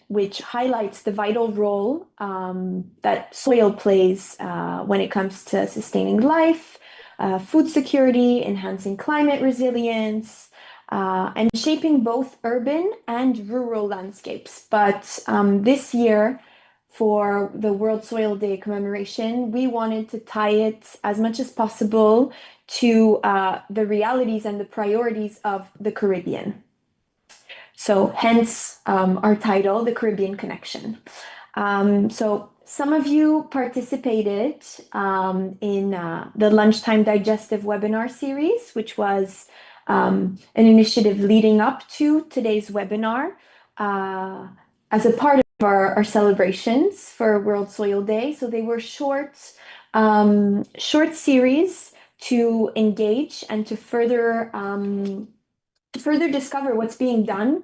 which highlights the vital role that soil plays when it comes to sustaining life, food security, enhancing climate resilience, and shaping both urban and rural landscapes. But this year, for the World Soil Day commemoration, we wanted to tie it as much as possible to the realities and the priorities of the Caribbean. So hence our title, The Caribbean Connection. So some of you participated in the Lunchtime Digestive webinar series, which was an initiative leading up to today's webinar as a part of our celebrations for World Soil Day. So they were short series to engage and to further discover what's being done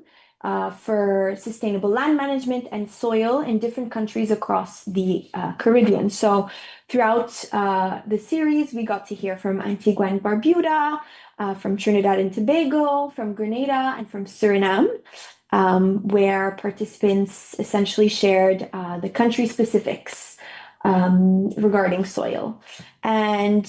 for sustainable land management and soil in different countries across the Caribbean. So throughout the series, we got to hear from Antigua and Barbuda, from Trinidad and Tobago, from Grenada, and from Suriname, where participants essentially shared the country specifics regarding soil. And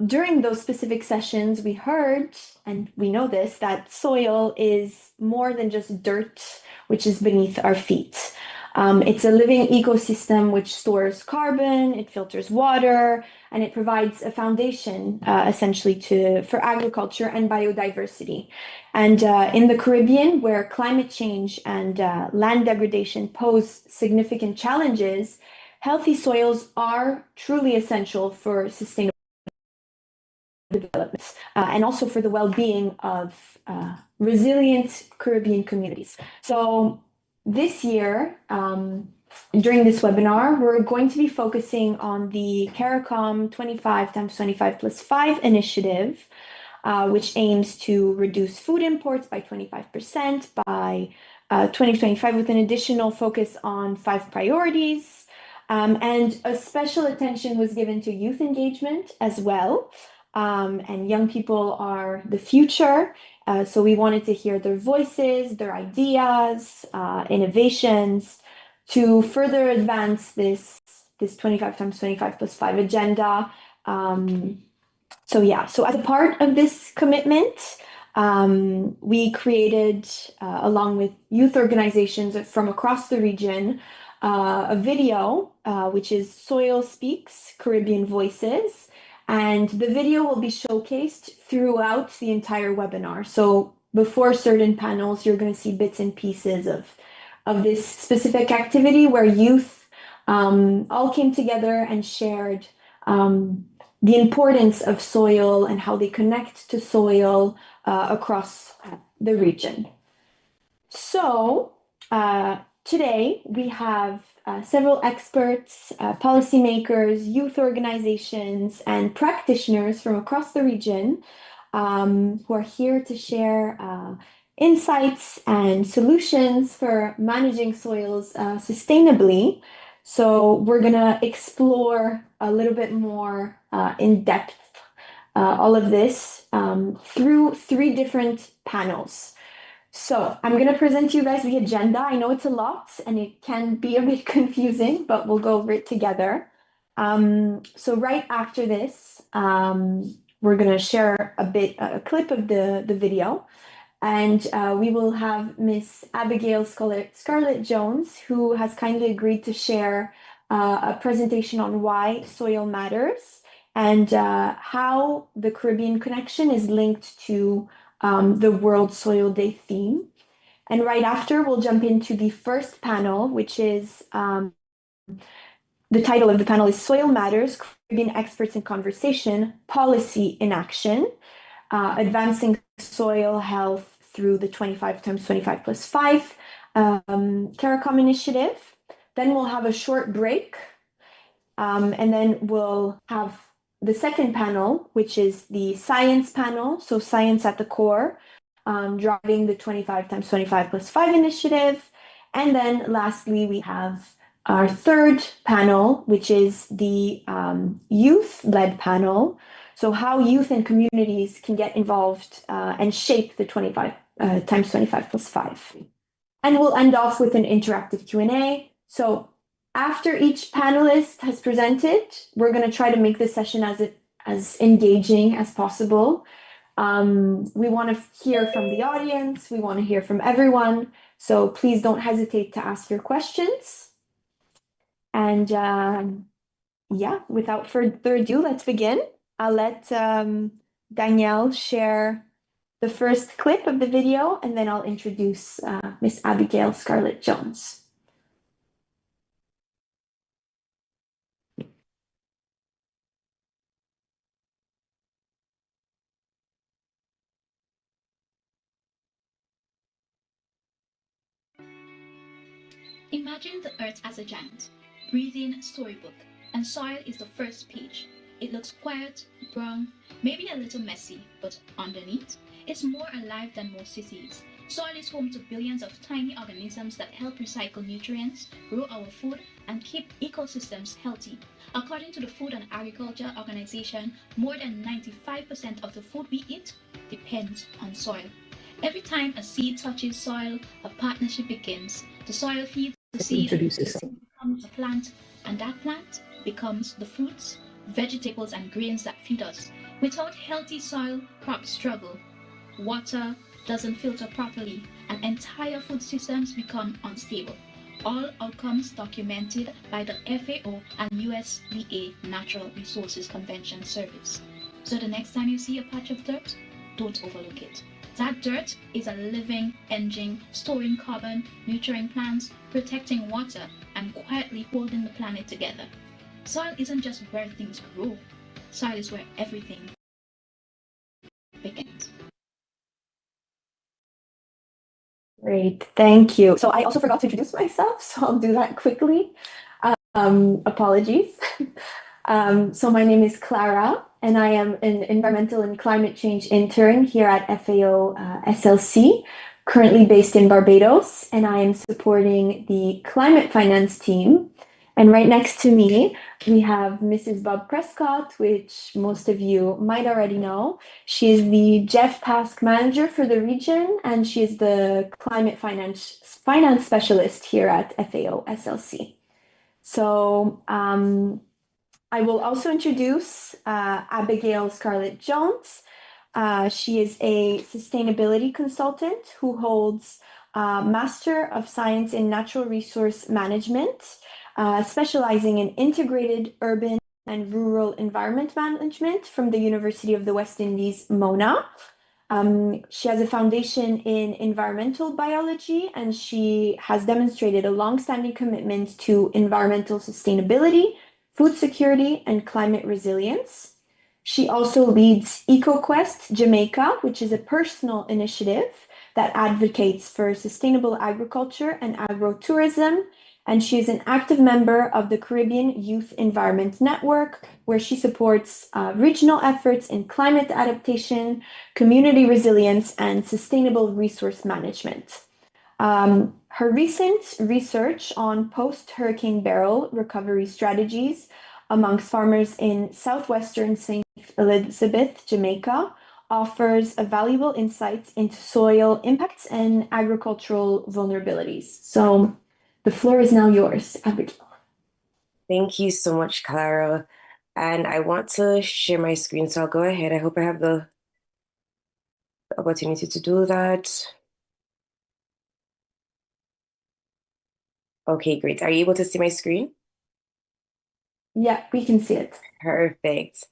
during those specific sessions, we heard, and we know this, that soil is more than just dirt, which is beneath our feet. It's a living ecosystem which stores carbon, it filters water, and it provides a foundation essentially for agriculture and biodiversity. And in the Caribbean, where climate change and land degradation pose significant challenges, healthy soils are truly essential for sustainable development and also for the well-being of resilient Caribbean communities. So this year, during this webinar, we're going to be focusing on the CARICOM 25x25+5 initiative, which aims to reduce food imports by 25% by 2025, with an additional focus on 5 priorities. And a special attention was given to youth engagement as well. And young people are the future. So we wanted to hear their voices, their ideas, innovations to further advance this 25x25+5 agenda. So as a part of this commitment, we created, along with youth organizations from across the region, a video, which is Soil Speaks Caribbean Voices. And the video will be showcased throughout the entire webinar. So before certain panels, you're going to see bits and pieces of this specific activity where youth all came together and shared the importance of soil and how they connect to soil across the region. So today we have several experts, policymakers, youth organizations, and practitioners from across the region who are here to share insights and solutions for managing soils sustainably. So we're going to explore a little bit more in depth all of this through 3 different panels. So I'm going to present to you guys the agenda. I know it's a lot and it can be a bit confusing, but we'll go over it together. So right after this, we're going to share a clip of the video, and we will have Miss Abigail Scarlett-Jones, who has kindly agreed to share a presentation on why soil matters and how the Caribbean connection is linked to the World Soil Day theme. And right after, we'll jump into the first panel, which is the title of the panel is Soil Matters, Caribbean Experts in Conversation, Policy in Action, Advancing Soil Health through the 25x25+5 CARICOM initiative. Then we'll have a short break, and then we'll have the second panel, which is the science panel, so science at the core, driving the 25x25+5 initiative. And then lastly, we have our third panel, which is the youth-led panel. So how youth and communities can get involved and shape the 25x25+5. And we'll end off with an interactive Q&A. So after each panelist has presented, we're going to try to make this session as engaging as possible. We want to hear from the audience. We want to hear from everyone. So please don't hesitate to ask your questions. And yeah, without further ado, let's begin. I'll let Danielle share the first clip of the video, and then I'll introduce Miss Abigail Scarlett Jones. Imagine the earth as a giant, breathing storybook, and soil is the first page. It looks quiet, brown, maybe a little messy, but underneath, it's more alive than most cities. Soil is home to billions of tiny organisms that help recycle nutrients, grow our food, and keep ecosystems healthy. According to the Food and Agriculture Organization, more than 95% of the food we eat depends on soil. Every time a seed touches soil, a partnership begins. The soil feeds the seed, the seed becomes a plant, and that plant becomes the fruits, vegetables, and grains that feed us. Without healthy soil, crops struggle. Water doesn't filter properly, and entire food systems become unstable. All outcomes documented by the FAO and USDA Natural Resources Convention Service. So the next time you see a patch of dirt, don't overlook it. That dirt is a living engine, storing carbon, nurturing plants, protecting water, and quietly holding the planet together. Soil isn't just where things grow. Soil is where everything begins. Great, thank you. So I also forgot to introduce myself, so I'll do that quickly. Apologies. So my name is Clara, and I am an environmental and climate change intern here at FAO SLC, currently based in Barbados, and I am supporting the climate finance team. And right next to me, we have Mrs. Bob Prescott, which most of you might already know. She is the Jeff Task Manager for the region, and she is the climate finance specialist here at FAO SLC. So I will also introduce Abigail Scarlett Jones. She is a sustainability consultant who holds Master of Science in Natural Resource Management, specializing in integrated urban and rural environment management from the University of the West Indies, Mona. She has a foundation in environmental biology, and she has demonstrated a long-standing commitment to environmental sustainability, food security, and climate resilience. She also leads EcoQuest Jamaica, which is a personal initiative that advocates for sustainable agriculture and agrotourism. And she is an active member of the Caribbean Youth Environment Network, where she supports regional efforts in climate adaptation, community resilience, and sustainable resource management. Her recent research on post-Hurricane Beryl recovery strategies amongst farmers in southwestern St. Elizabeth, Jamaica, offers a valuable insight into soil impacts and agricultural vulnerabilities. So the floor is now yours, Abigail. Thank you so much, Clara. And I want to share my screen, so I'll go ahead. I hope I have the opportunity to do that. Okay, great. Are you able to see my screen? Yeah, we can see it. Perfect.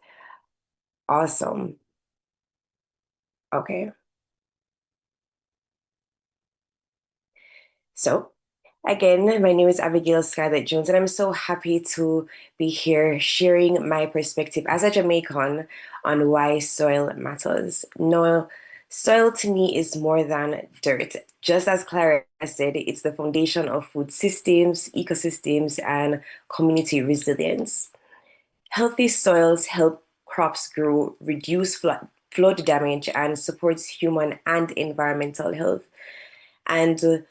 Awesome. Okay. So, again, my name is Abigail Scarlett Jones, and I'm so happy to be here sharing my perspective as a Jamaican on why soil matters. No, soil to me is more than dirt. Just as Clara said, it's the foundation of food systems, ecosystems, and community resilience. Healthy soils help crops grow, reduce flood damage, and supports human and environmental health. And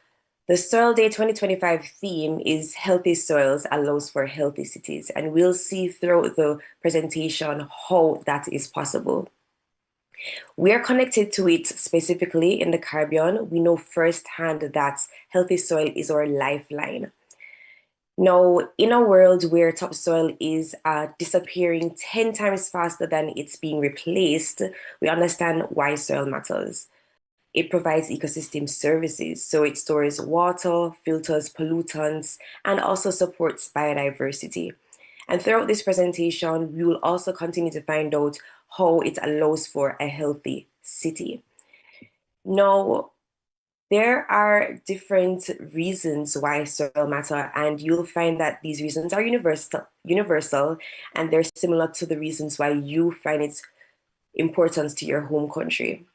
the Soil Day 2025 theme is Healthy Soils Allows for Healthy Cities, and we'll see throughout the presentation how that is possible. We are connected to it specifically in the Caribbean. We know firsthand that healthy soil is our lifeline. Now, in a world where topsoil is disappearing 10 times faster than it's being replaced, we understand why soil matters. It provides ecosystem services, so it stores water, filters pollutants, and also supports biodiversity. And throughout this presentation, we will also continue to find out how it allows for a healthy city. Now, there are different reasons why soil matter, and you'll find that these reasons are universal, and they're similar to the reasons why you find its importance to your home country.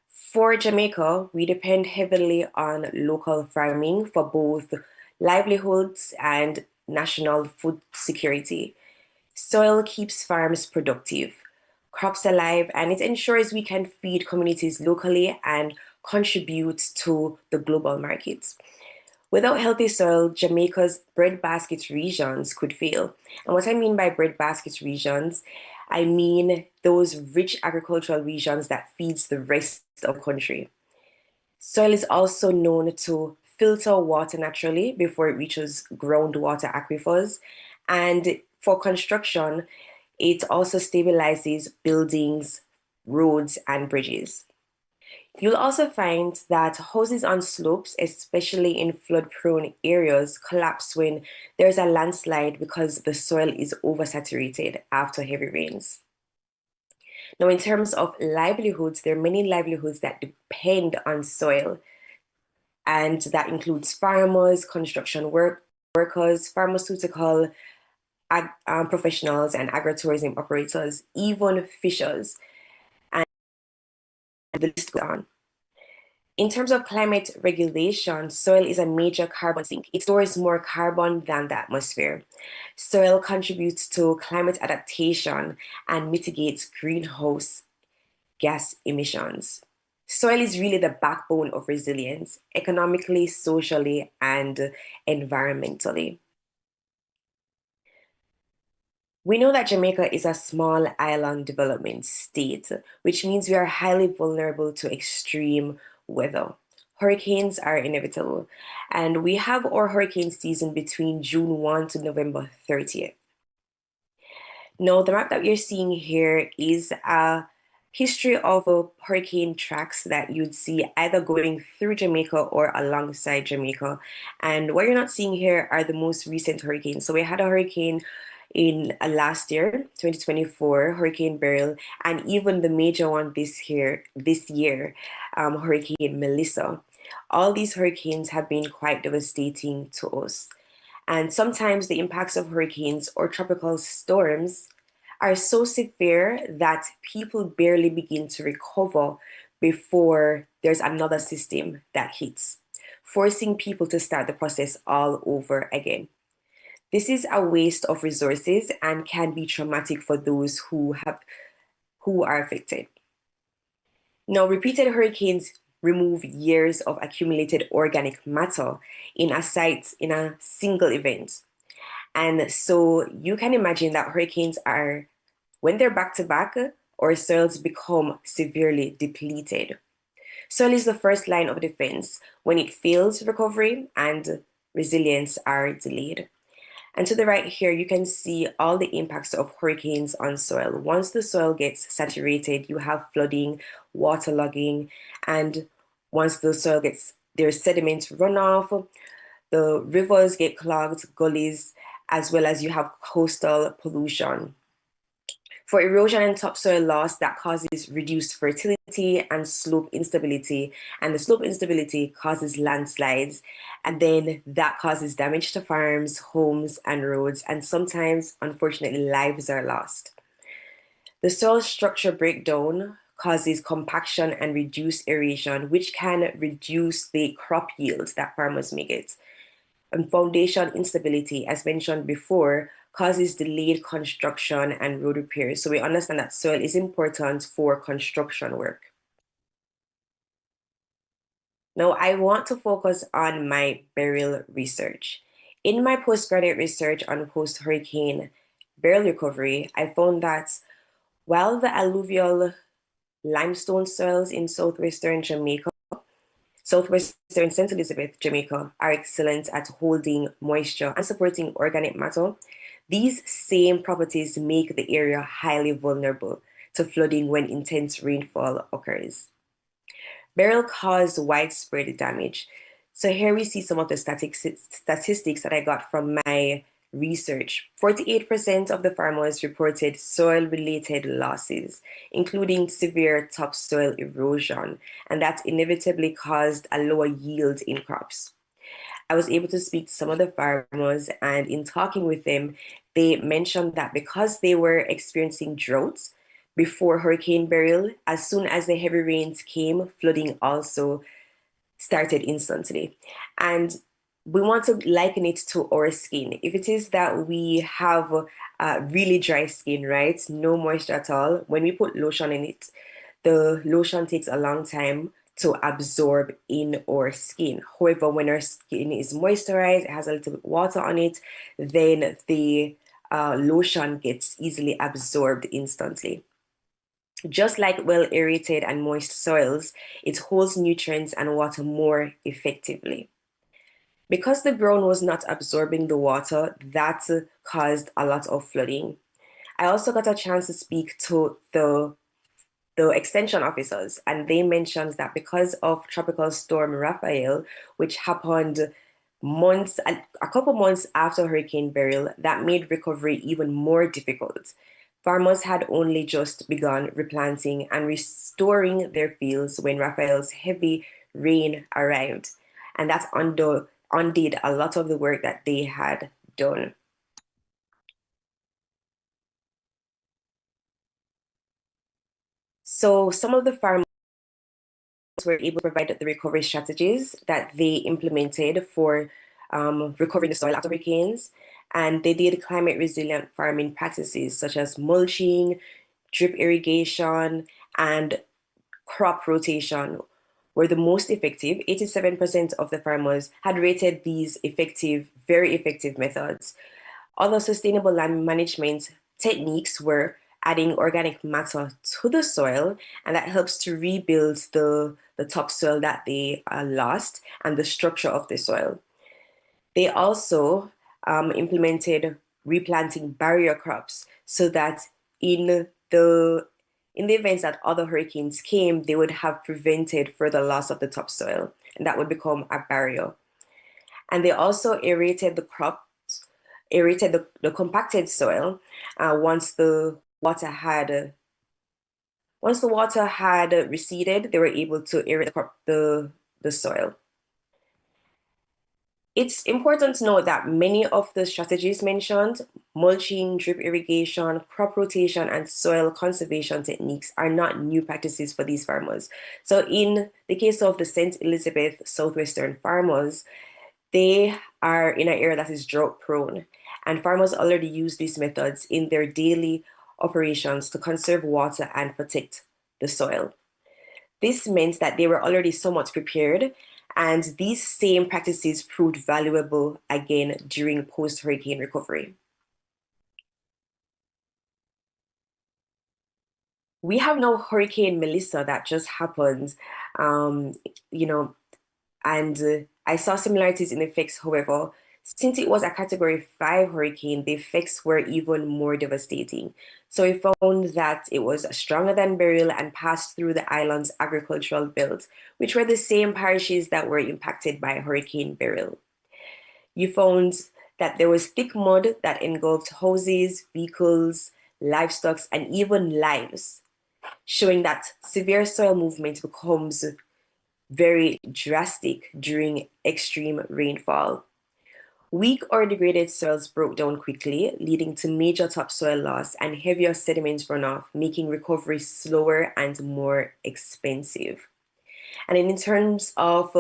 For Jamaica, we depend heavily on local farming for both livelihoods and national food security. Soil keeps farms productive, crops alive, and it ensures we can feed communities locally and contribute to the global markets. Without healthy soil, Jamaica's breadbasket regions could fail. And what I mean by breadbasket regions, I mean those rich agricultural regions that feeds the rest of the country. Soil is also known to filter water naturally before it reaches groundwater aquifers. And for construction, it also stabilizes buildings, roads, and bridges. You'll also find that houses on slopes, especially in flood-prone areas, collapse when there's a landslide because the soil is oversaturated after heavy rains. Now, in terms of livelihoods, there are many livelihoods that depend on soil, and that includes farmers, workers, pharmaceutical professionals, and agritourism operators, even fishers, and the list goes on. In terms of climate regulation, soil is a major carbon sink. It stores more carbon than the atmosphere. Soil contributes to climate adaptation and mitigates greenhouse gas emissions. Soil is really the backbone of resilience, economically, socially, and environmentally. We know that Jamaica is a small island development state, which means we are highly vulnerable to extreme weather. Hurricanes are inevitable, and we have our hurricane season between June 1 to November 30th. Now, the map that you're seeing here is a history of hurricane tracks that you'd see either going through Jamaica or alongside Jamaica. And what you're not seeing here are the most recent hurricanes. So we had a hurricane in last year, 2024, Hurricane Beryl, and even the major one this year, Hurricane Melissa. All these hurricanes have been quite devastating to us. And sometimes the impacts of hurricanes or tropical storms are so severe that people barely begin to recover before there's another system that hits, forcing people to start the process all over again. This is a waste of resources and can be traumatic for those who are affected. Now, repeated hurricanes remove years of accumulated organic matter in a site in a single event. And so you can imagine that hurricanes are, when they're back to back, our soils become severely depleted. Soil is the first line of defense. When it fails, recovery and resilience are delayed. And to the right here, you can see all the impacts of hurricanes on soil. Once the soil gets saturated, you have flooding, waterlogging, and once the soil there's sediment runoff, the rivers get clogged, gullies, as well as you have coastal pollution. For erosion and topsoil loss, that causes reduced fertility and slope instability. And the slope instability causes landslides. And then that causes damage to farms, homes, and roads. And sometimes, unfortunately, lives are lost. The soil structure breakdown causes compaction and reduced aeration, which can reduce the crop yields that farmers may get. And foundation instability, as mentioned before, causes delayed construction and road repairs. So we understand that soil is important for construction work. Now, I want to focus on my burial research. In my postgraduate research on post-hurricane burial recovery, I found that while the alluvial limestone soils in southwestern Jamaica, southwestern St. Elizabeth, Jamaica, are excellent at holding moisture and supporting organic matter. These same properties make the area highly vulnerable to flooding when intense rainfall occurs. Beryl caused widespread damage. So here we see some of the statistics that I got from my research. 48% of the farmers reported soil-related losses, including severe topsoil erosion, and that inevitably caused a lower yield in crops. I was able to speak to some of the farmers, and in talking with them, they mentioned that because they were experiencing droughts before Hurricane Beryl, as soon as the heavy rains came, flooding also started instantly. And we want to liken it to our skin. If it is that we have really dry skin, right? No moisture at all, when we put lotion in it, the lotion takes a long time to absorb in our skin. However, when our skin is moisturized, it has a little bit water on it, then the lotion gets easily absorbed instantly. Just like well aerated and moist soils, it holds nutrients and water more effectively. Because the ground was not absorbing the water, that caused a lot of flooding. I also got a chance to speak to the extension officers, and they mentioned that because of Tropical Storm Raphael, which happened a couple months after Hurricane Beryl, that made recovery even more difficult. Farmers had only just begun replanting and restoring their fields when Raphael's heavy rain arrived, and that undid a lot of the work that they had done. So some of the farmers were able to provide the recovery strategies that they implemented for recovering the soil after hurricanes. And they did climate resilient farming practices such as mulching, drip irrigation, and crop rotation were the most effective. 87% of the farmers had rated these very effective methods. Other sustainable land management techniques were adding organic matter to the soil, and that helps to rebuild the topsoil that they lost and the structure of the soil. They also implemented replanting barrier crops so that in the in the event that other hurricanes came, they would have prevented further loss of the topsoil, and that would become a barrier. And they also aerated the crops, aerated the compacted soil once the water had receded, they were able to aerate the soil. It's important to note that many of the strategies mentioned, mulching, drip irrigation, crop rotation, and soil conservation techniques, are not new practices for these farmers. So in the case of the St. Elizabeth Southwestern farmers, they are in an area that is drought prone, and farmers already use these methods in their daily operations to conserve water and protect the soil. This meant that they were already somewhat prepared, and these same practices proved valuable again during post-hurricane recovery. We have now Hurricane Melissa that just happened, um, you know, and I saw similarities in effects. However, since it was a Category 5 hurricane, the effects were even more devastating. So we found that it was stronger than Beryl and passed through the island's agricultural belt, which were the same parishes that were impacted by Hurricane Beryl. You found that there was thick mud that engulfed houses, vehicles, livestock, and even lives, showing that severe soil movement becomes very drastic during extreme rainfall. Weak or degraded soils broke down quickly, leading to major topsoil loss and heavier sediment runoff, making recovery slower and more expensive. And in terms of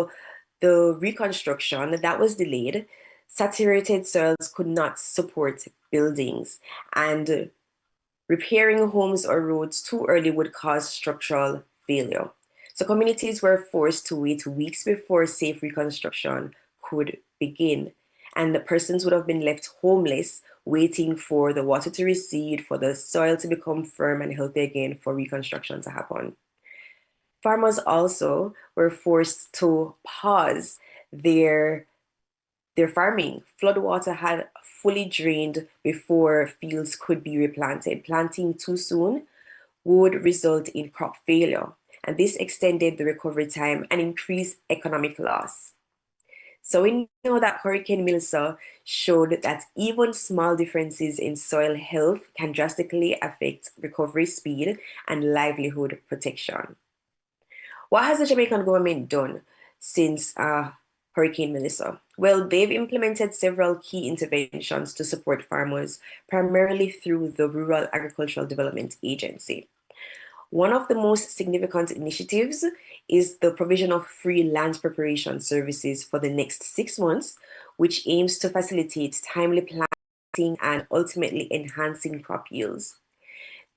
the reconstruction, that was delayed. Saturated soils could not support buildings, and repairing homes or roads too early would cause structural failure. So communities were forced to wait weeks before safe reconstruction could begin. And the persons would have been left homeless, waiting for the water to recede, for the soil to become firm and healthy again, for reconstruction to happen. Farmers also were forced to pause their farming. Floodwater had fully drained before fields could be replanted. Planting too soon would result in crop failure, and this extended the recovery time and increased economic loss. So we know that Hurricane Melissa showed that even small differences in soil health can drastically affect recovery speed and livelihood protection. What has the Jamaican government done since Hurricane Melissa? Well, they've implemented several key interventions to support farmers, primarily through the Rural Agricultural Development Agency. One of the most significant initiatives is the provision of free land preparation services for the next 6 months, which aims to facilitate timely planting and ultimately enhancing crop yields.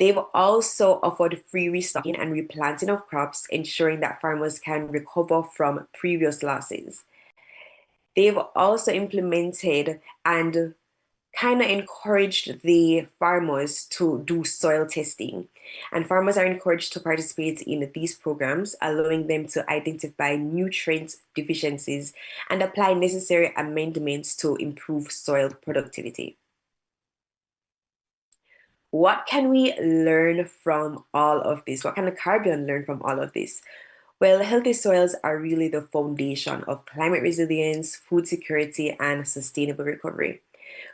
They've also offered free restocking and replanting of crops, ensuring that farmers can recover from previous losses. They've also implemented and kind of encouraged the farmers to do soil testing. And farmers are encouraged to participate in these programs, allowing them to identify nutrient deficiencies and apply necessary amendments to improve soil productivity. What can we learn from all of this? What can the Caribbean learn from all of this? Well, healthy soils are really the foundation of climate resilience, food security, and sustainable recovery.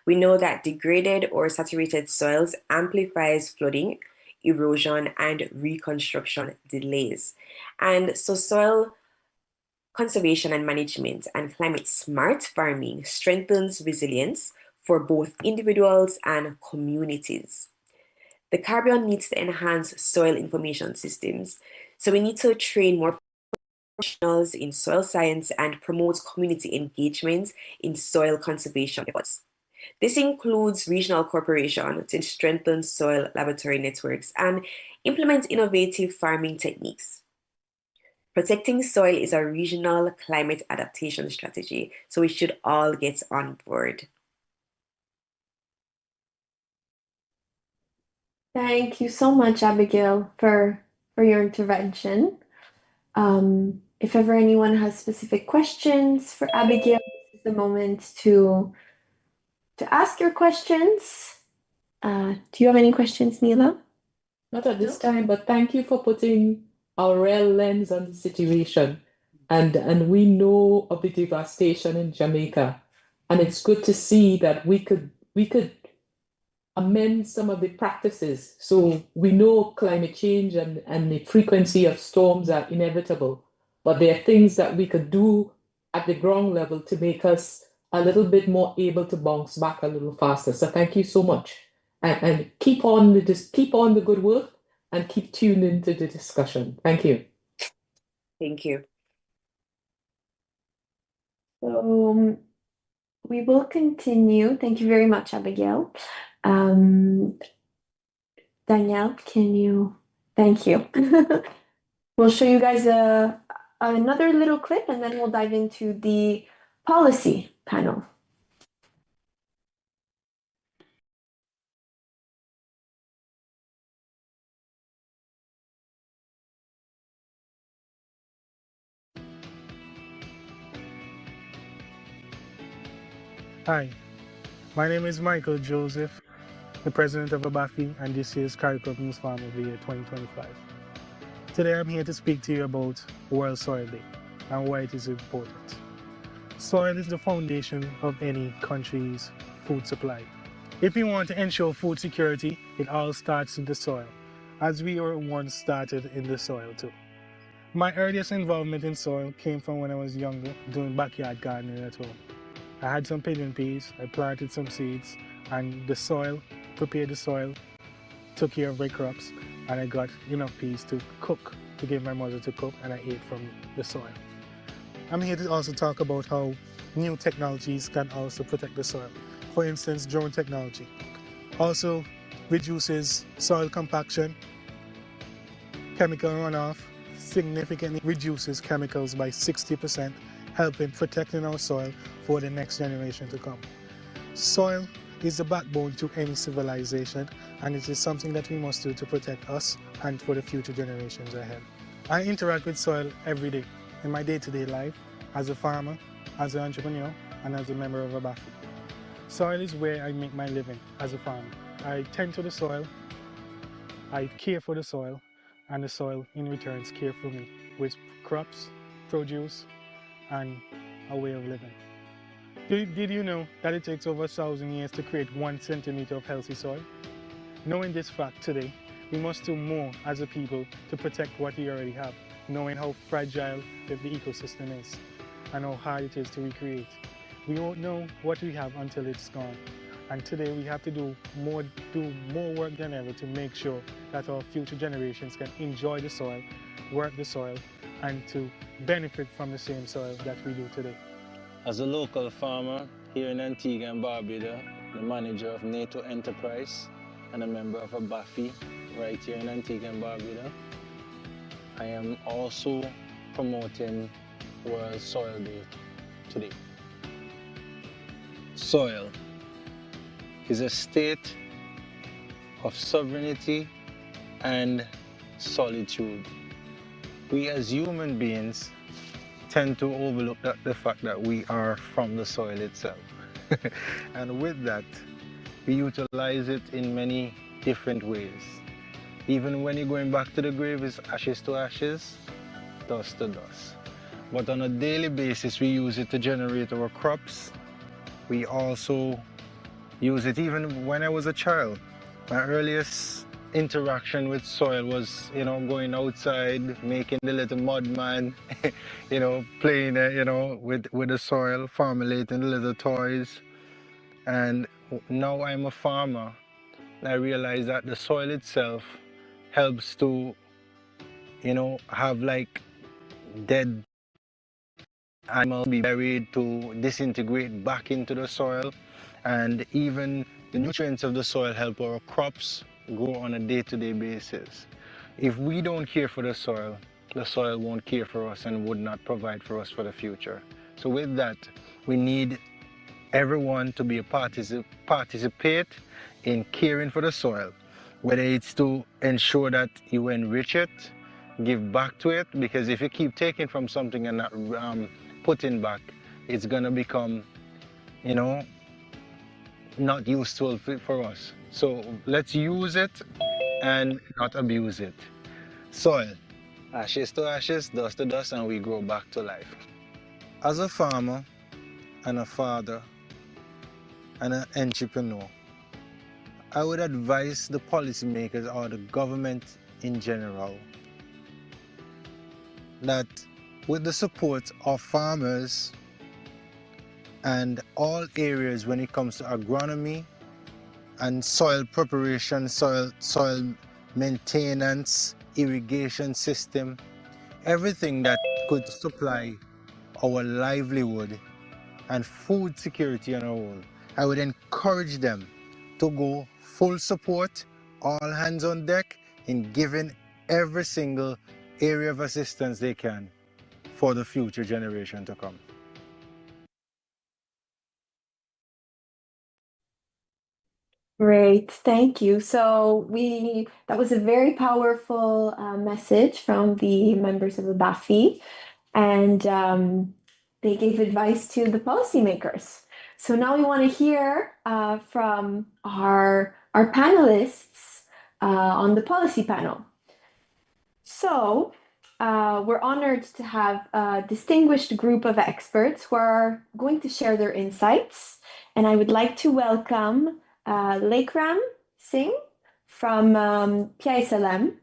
We know that degraded or saturated soils amplifies flooding, erosion, and reconstruction delays. And so soil conservation and management and climate smart farming strengthens resilience for both individuals and communities. The Caribbean needs to enhance soil information systems. So we need to train more professionals in soil science and promote community engagement in soil conservation efforts. This includes regional cooperation to strengthen soil laboratory networks and implement innovative farming techniques. Protecting soil is a regional climate adaptation strategy, so we should all get on board. Thank you so much, Abigail, for your intervention. If ever anyone has specific questions for Abigail, this is the moment to ask your questions. Do you have any questions, Neela? Not at this time, but thank you for putting a real lens on the situation. And we know of the devastation in Jamaica. And it's good to see that we could amend some of the practices. So we know climate change and the frequency of storms are inevitable, but there are things that we could do at the ground level to make us a little bit more able to bounce back a little faster. So thank you so much. And keep on the good work and keep tuned into the discussion. Thank you. Thank you. So we will continue. Thank you very much, Abigail. Danielle, can you? Thank you. We'll show you guys another little clip and then we'll dive into the policy panel. Hi, my name is Michael Joseph, the president of ABAFI, and this is CARICOP News Farm of the Year 2025. Today I'm here to speak to you about World Soil Day and why it is important. Soil is the foundation of any country's food supply. If we want to ensure food security, it all starts in the soil, as we were once started in the soil too. My earliest involvement in soil came from when I was younger, doing backyard gardening at home. I had some pigeon peas, I planted some seeds, and the soil, prepared the soil, took care of my crops, and I got enough peas to cook, to give my mother to cook, and I ate from the soil. I'm here to also talk about how new technologies can also protect the soil. For instance, drone technology also reduces soil compaction, chemical runoff, significantly reduces chemicals by 60%, helping protecting our soil for the next generation to come. Soil is the backbone to any civilization, and it is something that we must do to protect us and for the future generations ahead. I interact with soil every day in my day-to-day life as a farmer, as an entrepreneur, and as a member of a BAFI. Soil is where I make my living as a farmer. I tend to the soil, I care for the soil, and the soil in return cares for me with crops, produce, and a way of living. Did you know that it takes over 1,000 years to create 1 centimeter of healthy soil? Knowing this fact today, we must do more as a people to protect what we already have, knowing how fragile the ecosystem is and how hard it is to recreate. We won't know what we have until it's gone. And today we have to do more work than ever to make sure that our future generations can enjoy the soil, work the soil, and to benefit from the same soil that we do today. As a local farmer here in Antigua and Barbuda, the manager of NATO Enterprise and a member of a BAFI right here in Antigua and Barbuda, I am also promoting World Soil Day today. Soil is a state of sovereignty and solitude. We as human beings tend to overlook the fact that we are from the soil itself. And with that, we utilize it in many different ways. Even when you're going back to the grave, it's ashes to ashes, dust to dust. But on a daily basis, we use it to generate our crops. We also use it even when I was a child. My earliest interaction with soil was, going outside, making the little mud man, playing, with the soil, formulating the little toys. And now I'm a farmer. I realize that the soil itself helps to, have like dead animals be buried to disintegrate back into the soil. And even the nutrients of the soil help our crops grow on a day-to-day basis. If we don't care for the soil won't care for us and would not provide for us for the future. So with that, we need everyone to be a participate in caring for the soil, whether it's to ensure that you enrich it, give back to it, because if you keep taking from something and not putting back, it's gonna become, not useful for us. So let's use it and not abuse it. Soil, ashes to ashes, dust to dust, and we grow back to life. As a farmer and a father and an entrepreneur, I would advise the policymakers or the government in general that with the support of farmers and all areas when it comes to agronomy and soil preparation, soil maintenance, irrigation system, everything that could supply our livelihood and food security on our own, I would encourage them to go full support, all hands on deck in giving every single area of assistance they can for the future generation to come. Great, thank you. So that was a very powerful message from the members of the BAFI, and they gave advice to the policymakers. So now we want to hear from our panelists on the policy panel. So we're honored to have a distinguished group of experts who are going to share their insights, and I would like to welcome Lekram Singh from PISLM.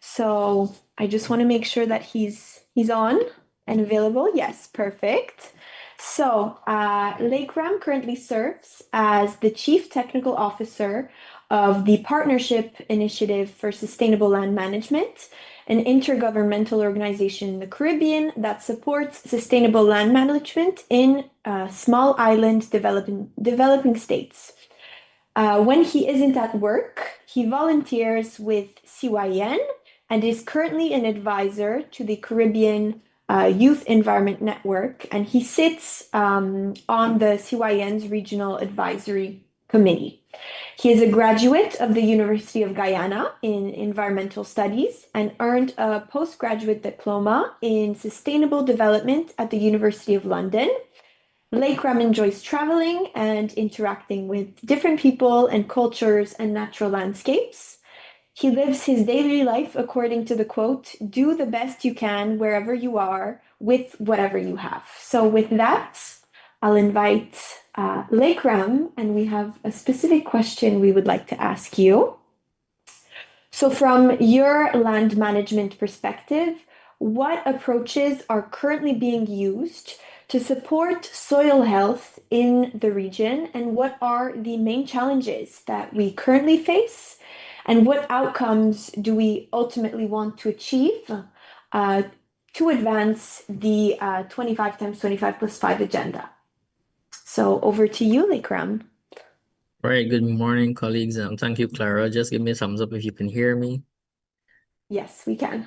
So I just want to make sure that he's on and available. Yes, perfect. So Lekram currently serves as the Chief Technical Officer of the Partnership Initiative for Sustainable Land Management, an intergovernmental organization in the Caribbean that supports sustainable land management in small island developing states. When he isn't at work, he volunteers with CYN and is currently an advisor to the Caribbean Youth Environment Network, and he sits on the CYN's Regional Advisory Committee. He is a graduate of the University of Guyana in environmental studies and earned a postgraduate diploma in sustainable development at the University of London. Lakeram enjoys traveling and interacting with different people and cultures and natural landscapes. He lives his daily life according to the quote, do the best you can wherever you are with whatever you have. So, with that, I'll invite Lakeram, and we have a specific question we would like to ask you. So, from your land management perspective, what approaches are currently being used to support soil health in the region, and what are the main challenges that we currently face, and what outcomes do we ultimately want to achieve to advance the 25 times 25 plus 5 agenda? So, over to you, Lakeram. Right, good morning, colleagues. Thank you, Clara. Just give me a thumbs up if you can hear me. Yes, we can.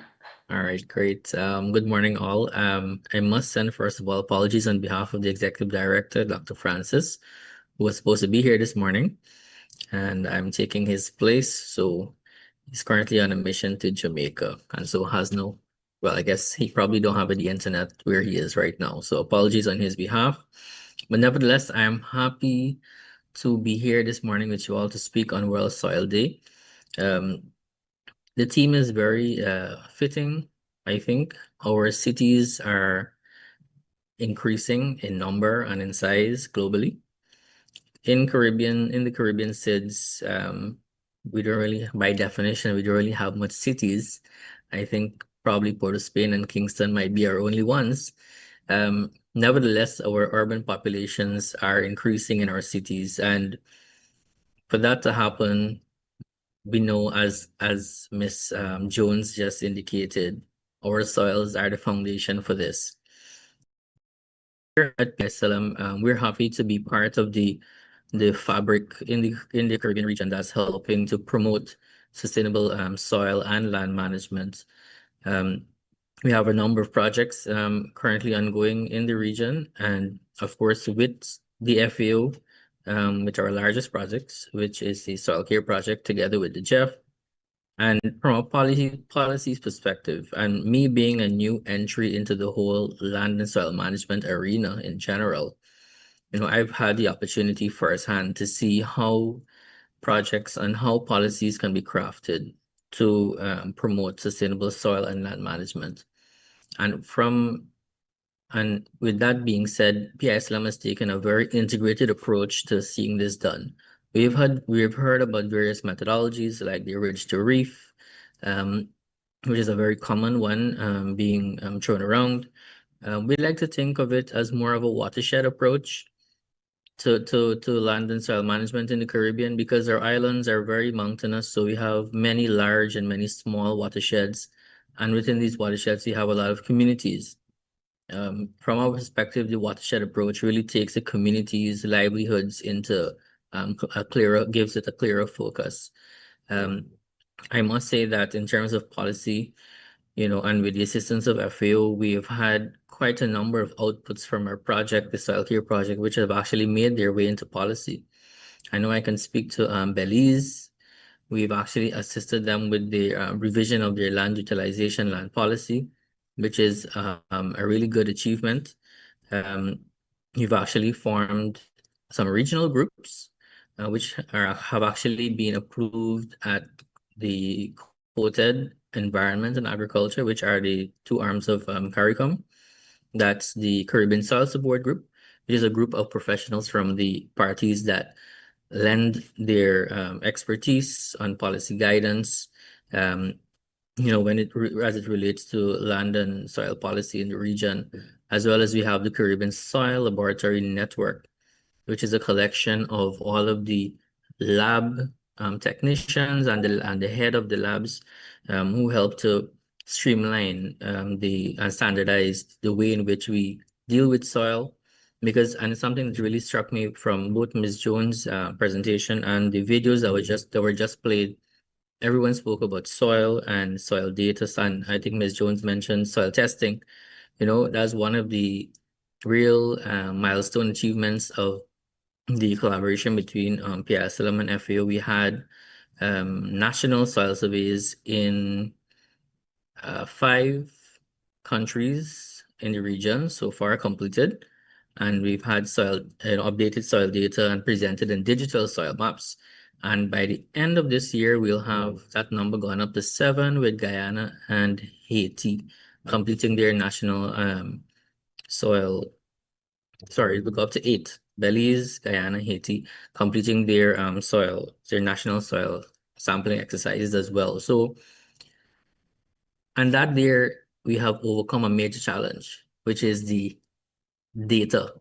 All right, great. Good morning, all. I must send, first of all, apologies on behalf of the Executive Director, Dr. Francis, who was supposed to be here this morning, and I'm taking his place. So he's currently on a mission to Jamaica, and so has no, well, I guess he probably don't have the internet where he is right now. So apologies on his behalf. But nevertheless, I'm happy to be here this morning with you all to speak on World Soil Day. The theme is very fitting, I think. Our cities are increasing in number and in size globally. In the Caribbean SIDS, we don't really, by definition, we don't really have much cities. I think probably Port of Spain and Kingston might be our only ones. Nevertheless, our urban populations are increasing in our cities, and for that to happen, we know, as Miss Jones just indicated, our soils are the foundation for this. Here at PSLM, we're happy to be part of the fabric in the Caribbean region that's helping to promote sustainable soil and land management. We have a number of projects currently ongoing in the region, and of course with the FAO, with our largest projects, which is the soil care project together with the Jeff. And from a policies perspective, and me being a new entry into the whole land and soil management arena in general, I've had the opportunity firsthand to see how projects and how policies can be crafted to promote sustainable soil and land management. And with that being said, PISLM has taken a very integrated approach to seeing this done. We've heard about various methodologies like the ridge to reef, which is a very common one being thrown around. We like to think of it as more of a watershed approach to land and soil management in the Caribbean, because our islands are very mountainous. So we have many large and many small watersheds. And within these watersheds, we have a lot of communities. From our perspective, the watershed approach really takes the community's livelihoods into gives it a clearer focus. I must say that in terms of policy, and with the assistance of FAO, we have had quite a number of outputs from our project, the Soil Care project, which have actually made their way into policy. I know I can speak to Belize. We've actually assisted them with the revision of their land utilization land policy, which is a really good achievement. You've actually formed some regional groups, which have actually been approved at the quoted Environment and Agriculture, which are the two arms of CARICOM. That's the Caribbean Soil Support Group, which is a group of professionals from the parties that lend their expertise on policy guidance, as it relates to land and soil policy in the region, as well as we have the Caribbean Soil Laboratory Network, which is a collection of all of the lab technicians and the head of the labs who help to streamline and standardize the way in which we deal with soil. And it's something that really struck me from both Ms. Jones' presentation and the videos that were just played. Everyone spoke about soil and soil data, and I think Ms. Jones mentioned soil testing. That's one of the real milestone achievements of the collaboration between PISLM and FAO, we had national soil surveys in 5 countries in the region so far completed, and we've had updated soil data and presented in digital soil maps. And by the end of this year, we'll have that number going up to 7 with Guyana and Haiti completing their national soil. Sorry, we'll go up to 8. Belize, Guyana, Haiti completing their national soil sampling exercises as well. So, and that there we have overcome a major challenge, which is the data.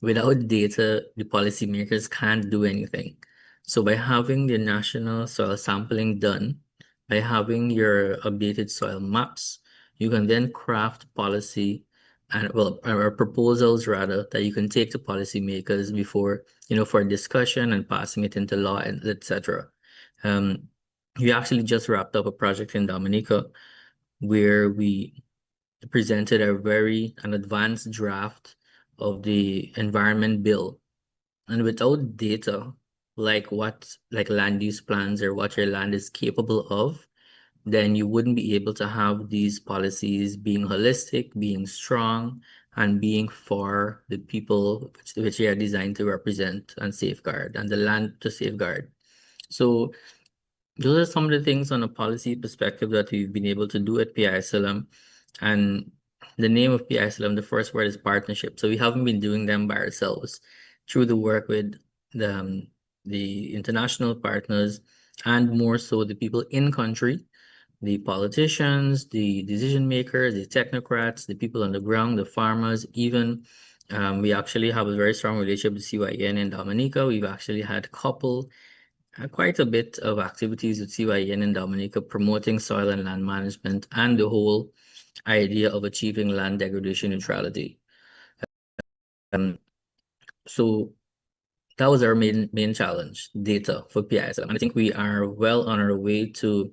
Without data, the policymakers can't do anything. So by having the national soil sampling done, by having your updated soil maps, you can then craft policy and or proposals rather that you can take to policymakers before, for discussion and passing it into law and etc. We actually just wrapped up a project in Dominica where we presented an advanced draft of the environment bill. And without data, like land use plans or what your land is capable of, then you wouldn't be able to have these policies being holistic, being strong, and being for the people which they are designed to represent and safeguard, and the land to safeguard. So those are some of the things on a policy perspective that we've been able to do at PISLM. And the name of PISLM, the first word is partnership. So we haven't been doing them by ourselves. Through the work with the international partners and more so the people in country, the politicians, the decision makers, the technocrats, the people on the ground, the farmers, even we actually have a very strong relationship with CYN in Dominica. We've actually had quite a bit of activities with CYN in Dominica promoting soil and land management and the whole idea of achieving land degradation neutrality. So that was our main challenge, data for PISLM. And I think we are well on our way to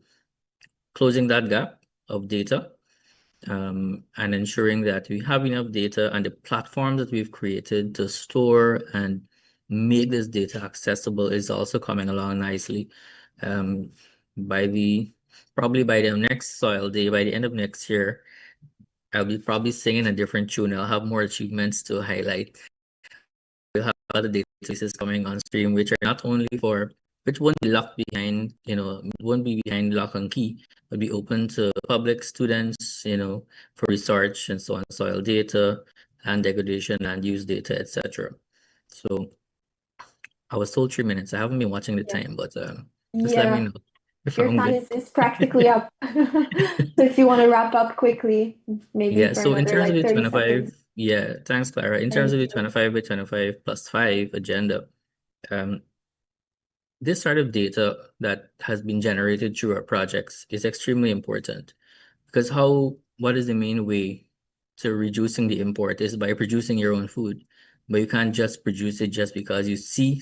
closing that gap of data and ensuring that we have enough data and the platform that we've created to store and make this data accessible is also coming along nicely. Probably by the next soil day, by the end of next year, I'll be probably singing a different tune. I'll have more achievements to highlight. We'll have other databases coming on stream, which won't be locked behind, won't be behind lock and key, but be open to public students, for research and so on, soil data, land degradation, land use data, etc. So I was told 3 minutes. I haven't been watching the time, but just let me know if Your I'm time good. is practically up. So if you want to wrap up quickly, maybe for So in another terms of like the 30 25, seconds. thanks, Clara. In terms of the Thank you. 25 by 25 plus 5 agenda, this sort of data that has been generated through our projects is extremely important because what is the main way to reducing the import is by producing your own food. But you can't just produce it just because you see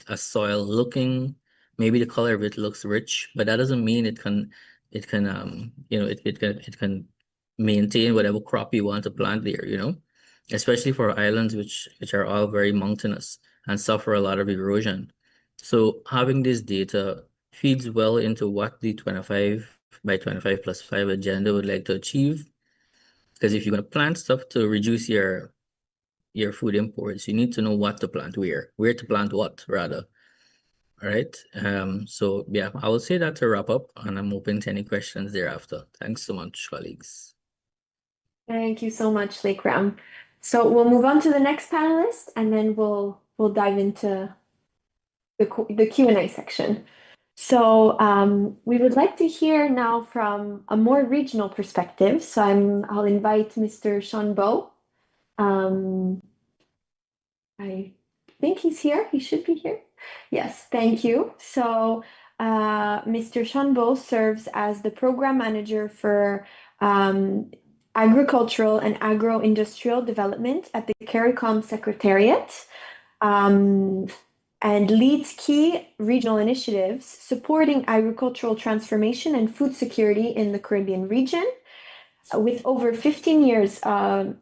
a soil looking, maybe the color of it looks rich, but that doesn't mean it can maintain whatever crop you want to plant there, especially for islands which are all very mountainous and suffer a lot of erosion. So having this data feeds well into what the 25 by 25 plus 5 agenda would like to achieve. Because if you're going to plant stuff to reduce your food imports, you need to know what to plant where to plant what rather. All right. So yeah, I will say that to wrap up, and I'm open to any questions thereafter. Thanks so much, colleagues. Thank you so much, Lakram. So we'll move on to the next panelist, and then we'll dive into the Q&A section. So we would like to hear now from a more regional perspective. So I'll invite Mr. Sean Bow. I think he's here. He should be here. Yes, thank you. So Mr. Sean Bow serves as the program manager for agricultural and agro-industrial development at the CARICOM Secretariat. And leads key regional initiatives supporting agricultural transformation and food security in the Caribbean region. With over 15 years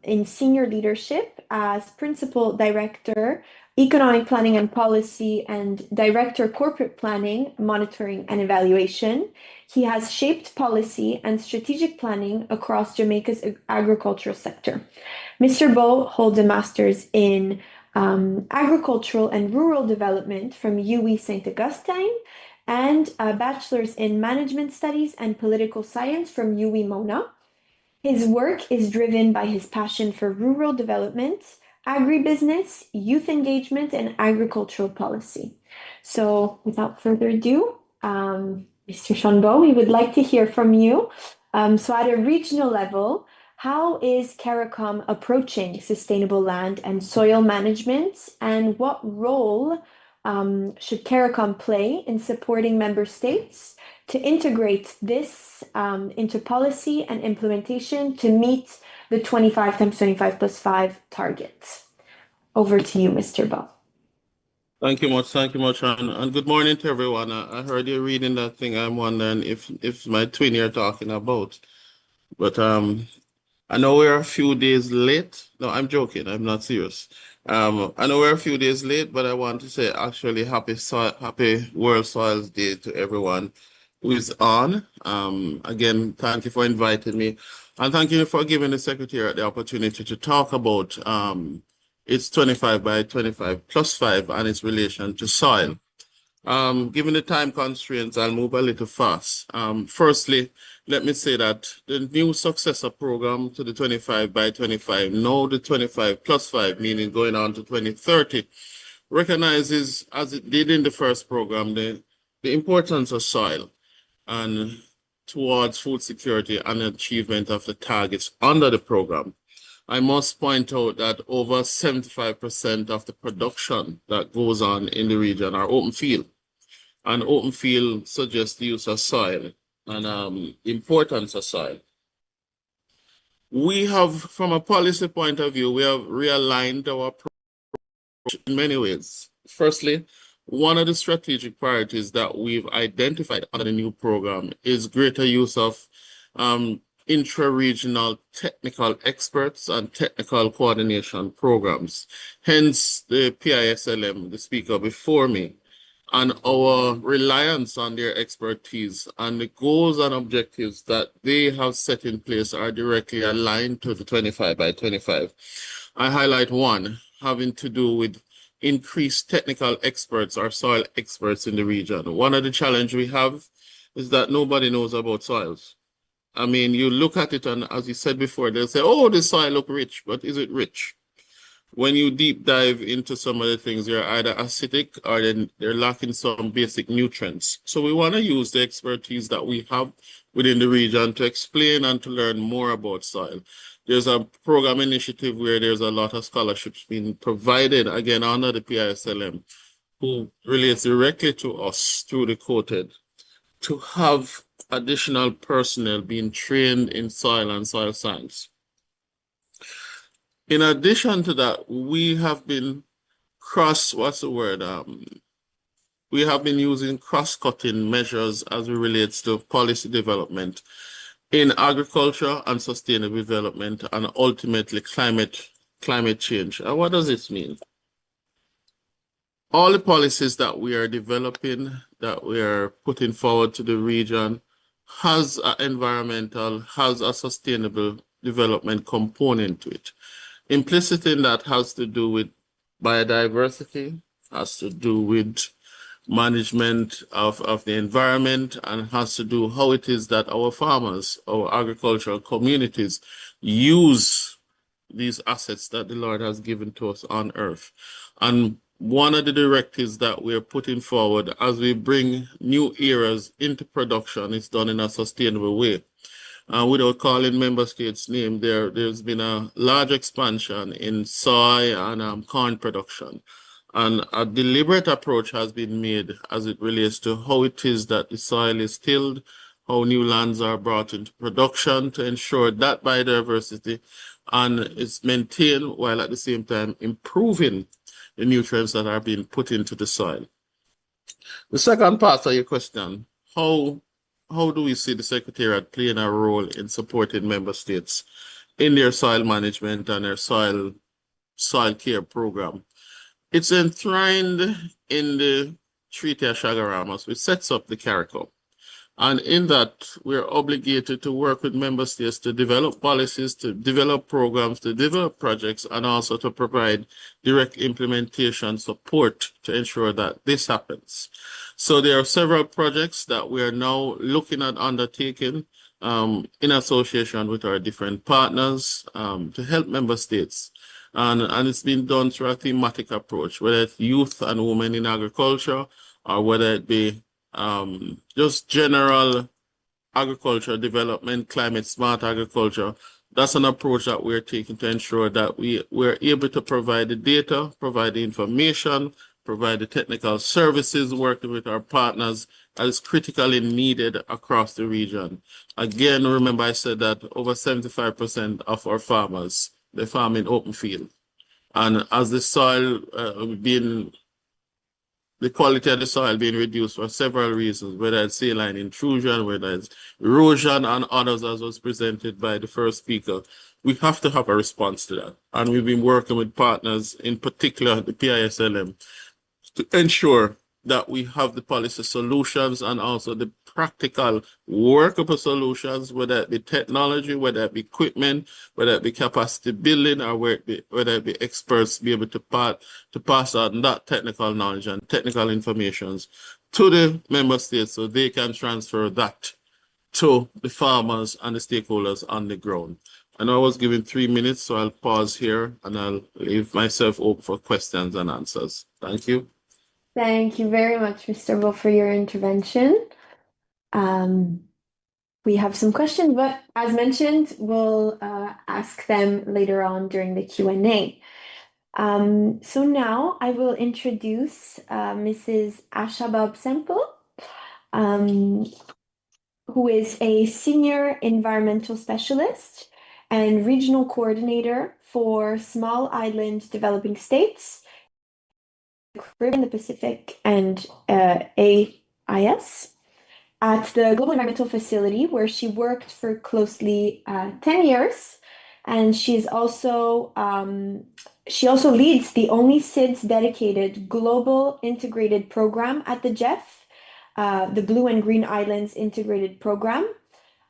in senior leadership as principal director Economic Planning and Policy, and Director Corporate Planning, Monitoring and Evaluation. He has shaped policy and strategic planning across Jamaica's agricultural sector. Mr. Bowe holds a master's in agricultural and rural development from UWI St. Augustine and a bachelor's in management studies and political science from UWI Mona. His work is driven by his passion for rural development, agribusiness, youth engagement, and agricultural policy. So, without further ado, Mr. Shonbo, we would like to hear from you. So, at a regional level, how is CARICOM approaching sustainable land and soil management, and what role should CARICOM play in supporting member states to integrate this into policy and implementation to meet the 25 times 25 plus 5 targets? Over to you, Mr. Bowe. Thank you much, and good morning to everyone. I heard you reading that thing. I'm wondering if my twin you're talking about, but I know we're a few days late. No, I'm joking. I'm not serious. I know we're a few days late, but I want to say actually happy World Soils Day to everyone who is on. Again, thank you for inviting me, and thank you for giving the Secretariat the opportunity to talk about its 25 by 25 plus 5 and its relation to soil. Given the time constraints, I'll move a little fast. Firstly, let me say that the new successor program to the 25 by 25, now the 25 plus 5, meaning going on to 2030, recognizes, as it did in the first program, the importance of soil and towards food security and achievement of the targets under the program. I must point out that over 75% of the production that goes on in the region are open field. And open field suggests the use of soil and importance of soil. We have, from a policy point of view, we have realigned our approach in many ways. Firstly, one of the strategic priorities that we've identified under the new program is greater use of intra-regional technical experts and technical coordination programs. Hence the PISLM, the speaker before me, and our reliance on their expertise and the goals and objectives that they have set in place are directly aligned to the 25 by 25. I highlight one having to do with increased technical experts or soil experts in the region. One of the challenges we have is that nobody knows about soils. I mean, you look at it and as you said before, they'll say, oh, the soil look rich, but is it rich? When you deep dive into some of the things, they're either acidic or they're lacking some basic nutrients. So we want to use the expertise that we have within the region to explain and to learn more about soil. There's a program initiative where there's a lot of scholarships being provided, again, under the PISLM, who relates directly to us through the quoted, to have additional personnel being trained in soil and soil science. In addition to that, we have been we have been using cross-cutting measures as it relates to policy development in agriculture and sustainable development and ultimately climate change. And what does this mean? All the policies that we are developing, that we are putting forward to the region, has an environmental, has a sustainable development component to it. Implicit in that has to do with biodiversity, has to do with management of the environment, and has to do how it is that our farmers, our agricultural communities use these assets that the Lord has given to us on earth. And one of the directives that we're putting forward as we bring new eras into production is done in a sustainable way. Without calling member states' name, there's been a large expansion in soy and corn production. And a deliberate approach has been made as it relates to how it is that the soil is tilled, how new lands are brought into production to ensure that biodiversity and is maintained while at the same time improving the nutrients that are being put into the soil. The second part of your question, how do we see the Secretariat playing a role in supporting member states in their soil management and their soil care program? It's enshrined in the Treaty of Chaguaramas, which sets up the CARICOM. And in that, we're obligated to work with member states to develop policies, to develop programs, to develop projects, and also to provide direct implementation support to ensure that this happens. So there are several projects that we are now looking at undertaking in association with our different partners to help member states. And it's been done through a thematic approach, whether it's youth and women in agriculture, or whether it be just general agriculture development, climate smart agriculture. That's an approach that we're taking to ensure that we're able to provide the data, provide the information, provide the technical services, working with our partners as critically needed across the region. Again, remember I said that over 75% of our farmers, they farm in open field. And as the soil the quality of the soil being reduced for several reasons, whether it's saline intrusion, whether it's erosion, and others, as was presented by the first speaker. We have to have a response to that. And we've been working with partners, in particular the PISLM, to ensure that we have the policy solutions and also the practical workable solutions, whether it be technology, whether it be equipment, whether it be capacity building, or whether it be experts be able to pass on that technical knowledge and technical informations to the member states so they can transfer that to the farmers and the stakeholders on the ground. I know I was given 3 minutes, so I'll pause here and I'll leave myself open for questions and answers. Thank you. Thank you very much, Mr. Wolf, for your intervention. We have some questions, but as mentioned, we'll ask them later on during the Q&A. So now I will introduce Mrs. Asha Bob Semple, who is a senior environmental specialist and regional coordinator for Small Island Developing States, the Caribbean, the Pacific, and AIS at the Global Environmental Facility, where she worked for closely 10 years. And she also leads the only SIDS dedicated global integrated program at the GEF, the Blue and Green Islands Integrated Program.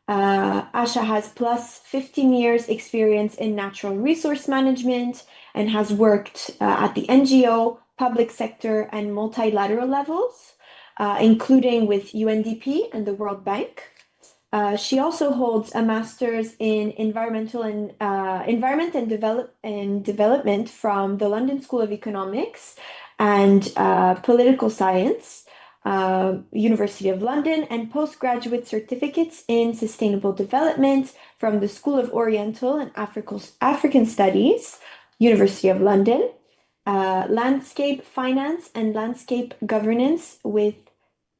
Asha has plus 15 years experience in natural resource management and has worked at the NGO, public sector, and multilateral levels, including with UNDP and the World Bank. She also holds a master's in environment and development from the London School of Economics and Political Science, University of London, and postgraduate certificates in sustainable development from the School of Oriental and African Studies, University of London, landscape finance and landscape governance with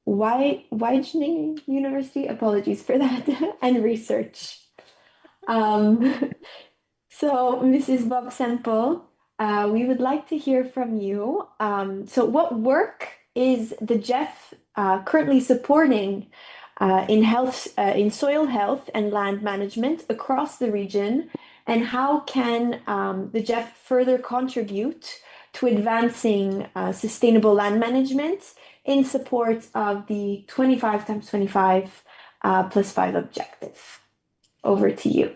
Wageningen University, apologies for that, and research. So, Mrs. Bob Semple, we would like to hear from you. So what work is the GEF currently supporting in soil health and land management across the region, and how can the GEF further contribute to advancing sustainable land management in support of the 25 times 25 plus 5 objective? Over to you.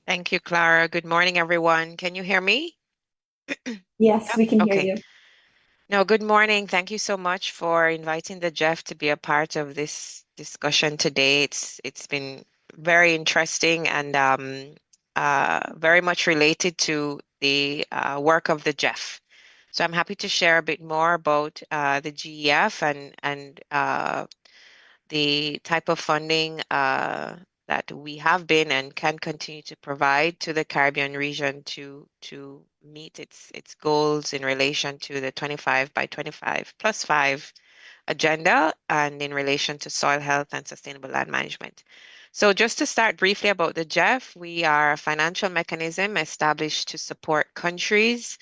Thank you, Clara. Good morning, everyone. Can you hear me? Yes, we can hear Okay. you. No, good morning. Thank you so much for inviting the GEF to be a part of this discussion today. It's been very interesting and very much related to the work of the GEF. So I'm happy to share a bit more about the GEF and the type of funding that we have been and can continue to provide to the Caribbean region to meet its goals in relation to the 25 by 25 plus 5 agenda and in relation to soil health and sustainable land management. So just to start briefly about the GEF, we are a financial mechanism established to support countries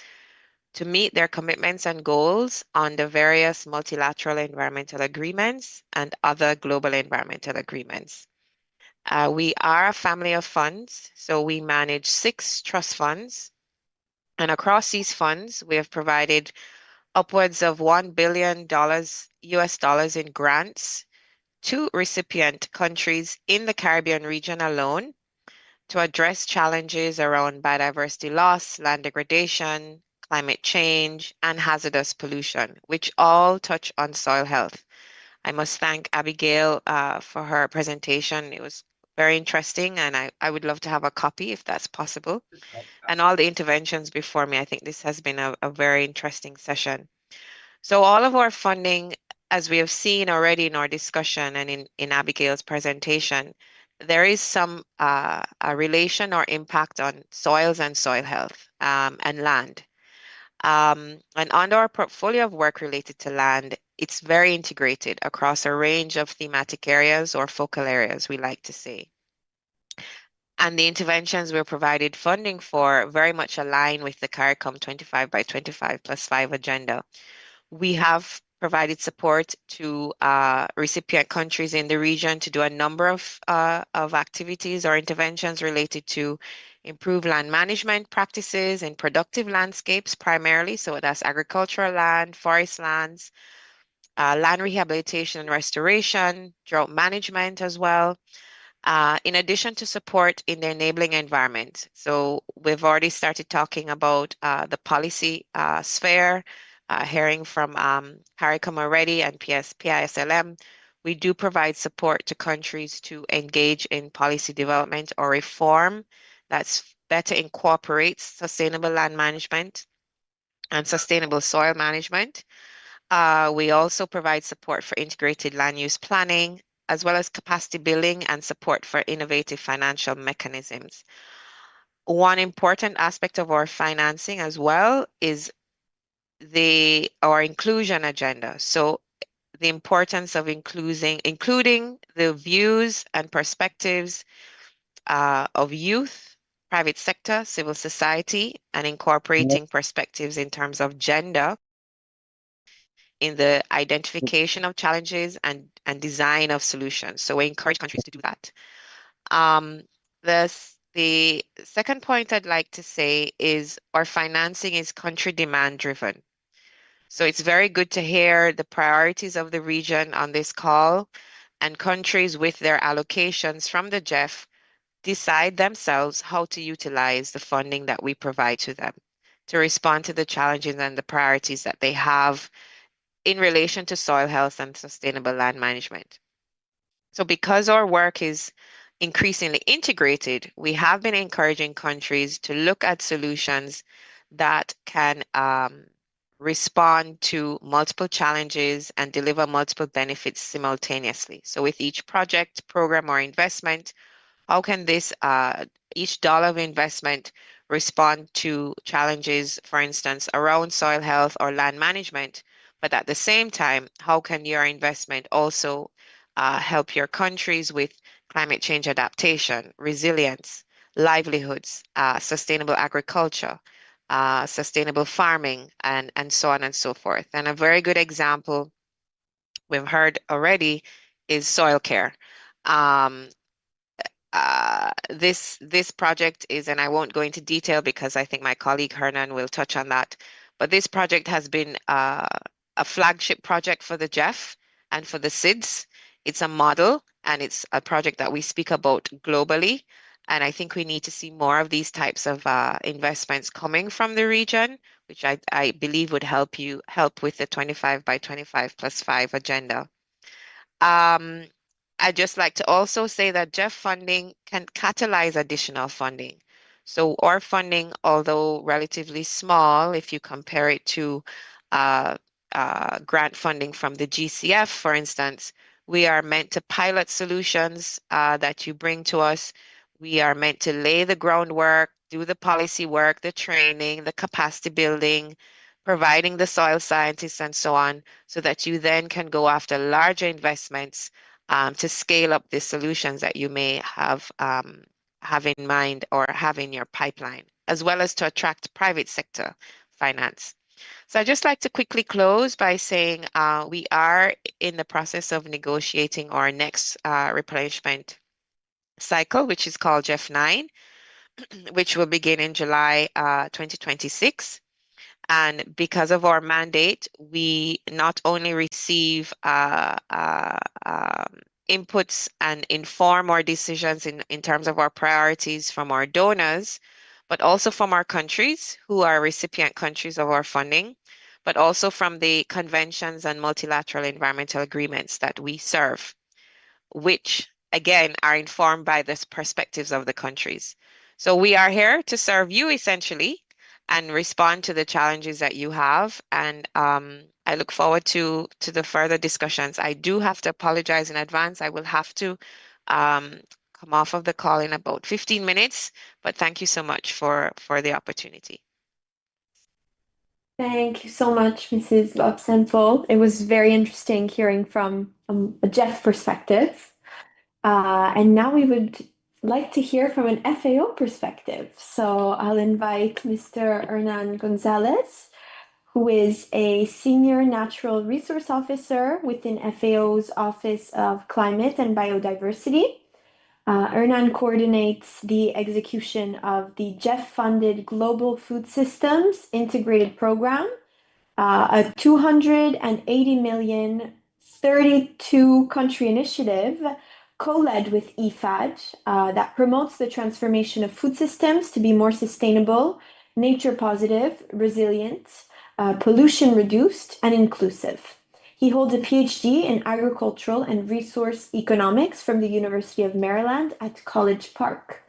to meet their commitments and goals on the various multilateral environmental agreements and other global environmental agreements. We are a family of funds, so we manage 6 trust funds And across these funds, we have provided upwards of $1 billion US dollars in grants to recipient countries in the Caribbean region alone to address challenges around biodiversity loss, land degradation, climate change, and hazardous pollution, which all touch on soil health. I must thank Abigail for her presentation. It was very interesting, and I would love to have a copy if that's possible. And all the interventions before me, I think this has been a very interesting session. So all of our funding, as we have seen already in our discussion and in Abigail's presentation, there is some a relation or impact on soils and soil health and land. And under our portfolio of work related to land, it's very integrated across a range of thematic areas or focal areas, we like to say. And the interventions we're provided funding for very much align with the CARICOM 25 by 25 plus 5 agenda. We have provided support to recipient countries in the region to do a number of activities or interventions related to improve land management practices in productive landscapes primarily. So that's agricultural land, forest lands, land rehabilitation and restoration, drought management as well. In addition to support in the enabling environment. So we've already started talking about the policy sphere, hearing from CARICOM already and PISLM. We do provide support to countries to engage in policy development or reform that's better incorporates sustainable land management and sustainable soil management. We also provide support for integrated land use planning, as well as capacity building and support for innovative financial mechanisms. One important aspect of our financing as well is our inclusion agenda. So the importance of including the views and perspectives of youth, private sector, civil society, and incorporating perspectives in terms of gender in the identification of challenges and design of solutions. So we encourage countries to do that. The second point I'd like to say is our financing is country demand driven. So it's very good to hear the priorities of the region on this call, and countries with their allocations from the GEF decide themselves how to utilize the funding that we provide to them to respond to the challenges and the priorities that they have in relation to soil health and sustainable land management. So because our work is increasingly integrated, we have been encouraging countries to look at solutions that can respond to multiple challenges and deliver multiple benefits simultaneously. So with each project, program, or investment, how can this each dollar of investment respond to challenges, for instance, around soil health or land management? But at the same time, how can your investment also help your countries with climate change adaptation, resilience, livelihoods, sustainable agriculture, sustainable farming, and so on and so forth? And a very good example we've heard already is soil care. This project is, and I won't go into detail because I think my colleague Hernan will touch on that, but this project has been a flagship project for the GEF and for the SIDS. It's a model and it's a project that we speak about globally. And I think we need to see more of these types of investments coming from the region, which I believe would help with the 25 by 25 plus 5 agenda. I'd just like to also say that GEF funding can catalyze additional funding. So our funding, although relatively small, if you compare it to grant funding from the GCF, for instance, we are meant to pilot solutions that you bring to us. We are meant to lay the groundwork, do the policy work, the training, the capacity building, providing the soil scientists and so on, so that you then can go after larger investments to scale up the solutions that you may have in mind or have in your pipeline, as well as to attract private sector finance. So I'd just like to quickly close by saying we are in the process of negotiating our next replenishment cycle, which is called GEF 9. which will begin in July 2026. And because of our mandate, we not only receive inputs and inform our decisions in terms of our priorities from our donors, but also from our countries who are recipient countries of our funding, but also from the conventions and multilateral environmental agreements that we serve, which again are informed by the perspectives of the countries. So we are here to serve you essentially and respond to the challenges that you have. And I look forward to the further discussions. I do have to apologize in advance. I will have to come off of the call in about 15 minutes, but thank you so much for the opportunity. Thank you so much, Mrs. Lobsenfeld. It was very interesting hearing from a Jeff perspective. And now we would like to hear from an FAO perspective. So I'll invite Mr. Hernan Gonzalez, who is a Senior Natural Resource Officer within FAO's Office of Climate and Biodiversity. Hernan coordinates the execution of the Jeff-funded Global Food Systems Integrated Program, a 280 million, 32 country initiative co-led with IFAD that promotes the transformation of food systems to be more sustainable, nature positive, resilient, pollution reduced, and inclusive. He holds a PhD in agricultural and resource economics from the University of Maryland at College Park.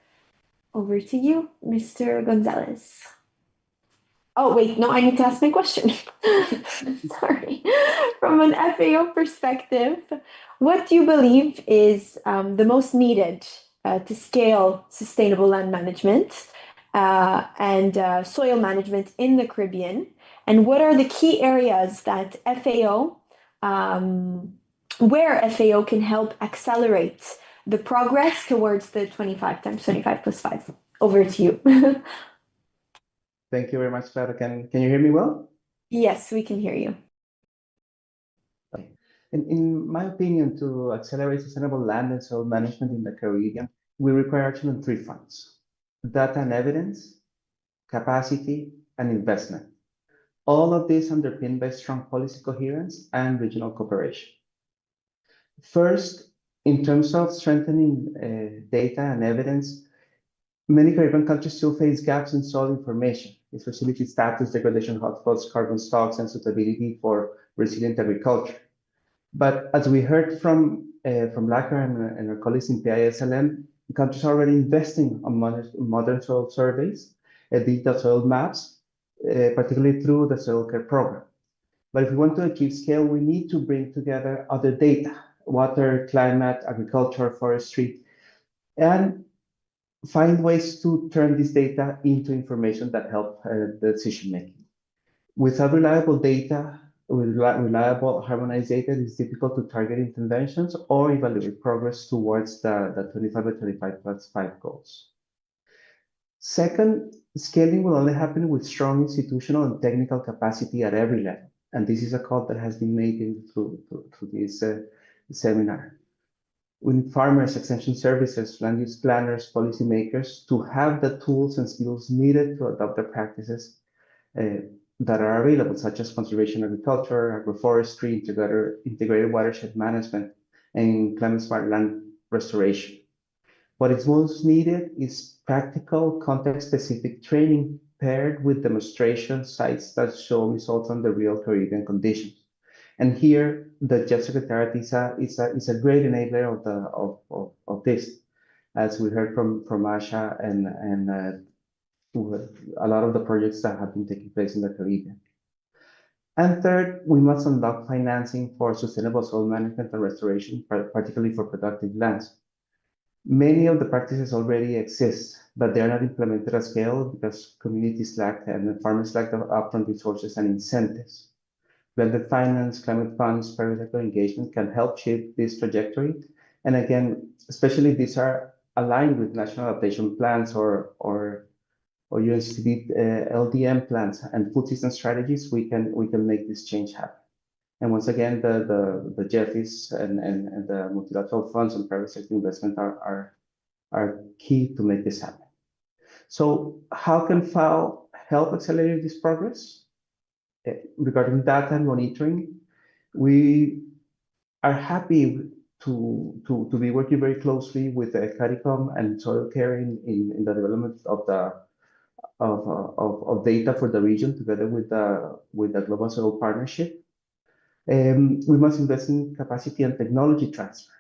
Over to you, Mr. Gonzalez. Oh, wait, no, I need to ask my question. Sorry. From an FAO perspective, what do you believe is the most needed to scale sustainable land management and soil management in the Caribbean? And what are the key areas that where FAO can help accelerate the progress towards the 25 times 25 plus 5? Over to you. Thank you very much, Clara. Can you hear me well? Yes, we can hear you. Okay. In my opinion, to accelerate sustainable land and soil management in the Caribbean, we require action on 3 fronts: data and evidence, capacity, and investment. All of this underpinned by strong policy coherence and regional cooperation. First, in terms of strengthening data and evidence, many Caribbean countries still face gaps in soil information, especially status, degradation hotspots, carbon stocks, and suitability for resilient agriculture. But as we heard from LACAR and our colleagues in PISLM, the countries are already investing on modern soil surveys, digital soil maps, particularly through the soil care program. But if we want to achieve scale, we need to bring together other data: water, climate, agriculture, forestry, and find ways to turn this data into information that help the decision making. Without reliable data, reliable harmonized data, it is difficult to target interventions or evaluate progress towards the 25 by 25 plus 5 goals. Second, scaling will only happen with strong institutional and technical capacity at every level. And this is a call that has been made through this seminar. We need farmers, extension services, land use planners, policymakers to have the tools and skills needed to adopt the practices that are available, such as conservation agriculture, agroforestry, integrated watershed management, and climate-smart land restoration. What is most needed is practical, context-specific training paired with demonstration sites that show results on the real Caribbean conditions. And here, the Jeff Secretariat is a great enabler of this, as we heard from Asha and a lot of the projects that have been taking place in the Caribbean. And third, we must unlock financing for sustainable soil management and restoration, particularly for productive lands. Many of the practices already exist, but they are not implemented at scale because communities lack and farmers lack the upfront resources and incentives. Blended finance, climate funds, private sector engagement can help shape this trajectory. And again, especially these are aligned with national adaptation plans or UNCCD LDM plans and food system strategies, we can make this change happen. And once again, the JEFIs and the multilateral funds and private sector investment are key to make this happen. So how can FAO help accelerate this progress? Regarding data and monitoring, we are happy to be working very closely with CARICOM and Soil Care in the development of data for the region together with the Global Soil Partnership. We must invest in capacity and technology transfer.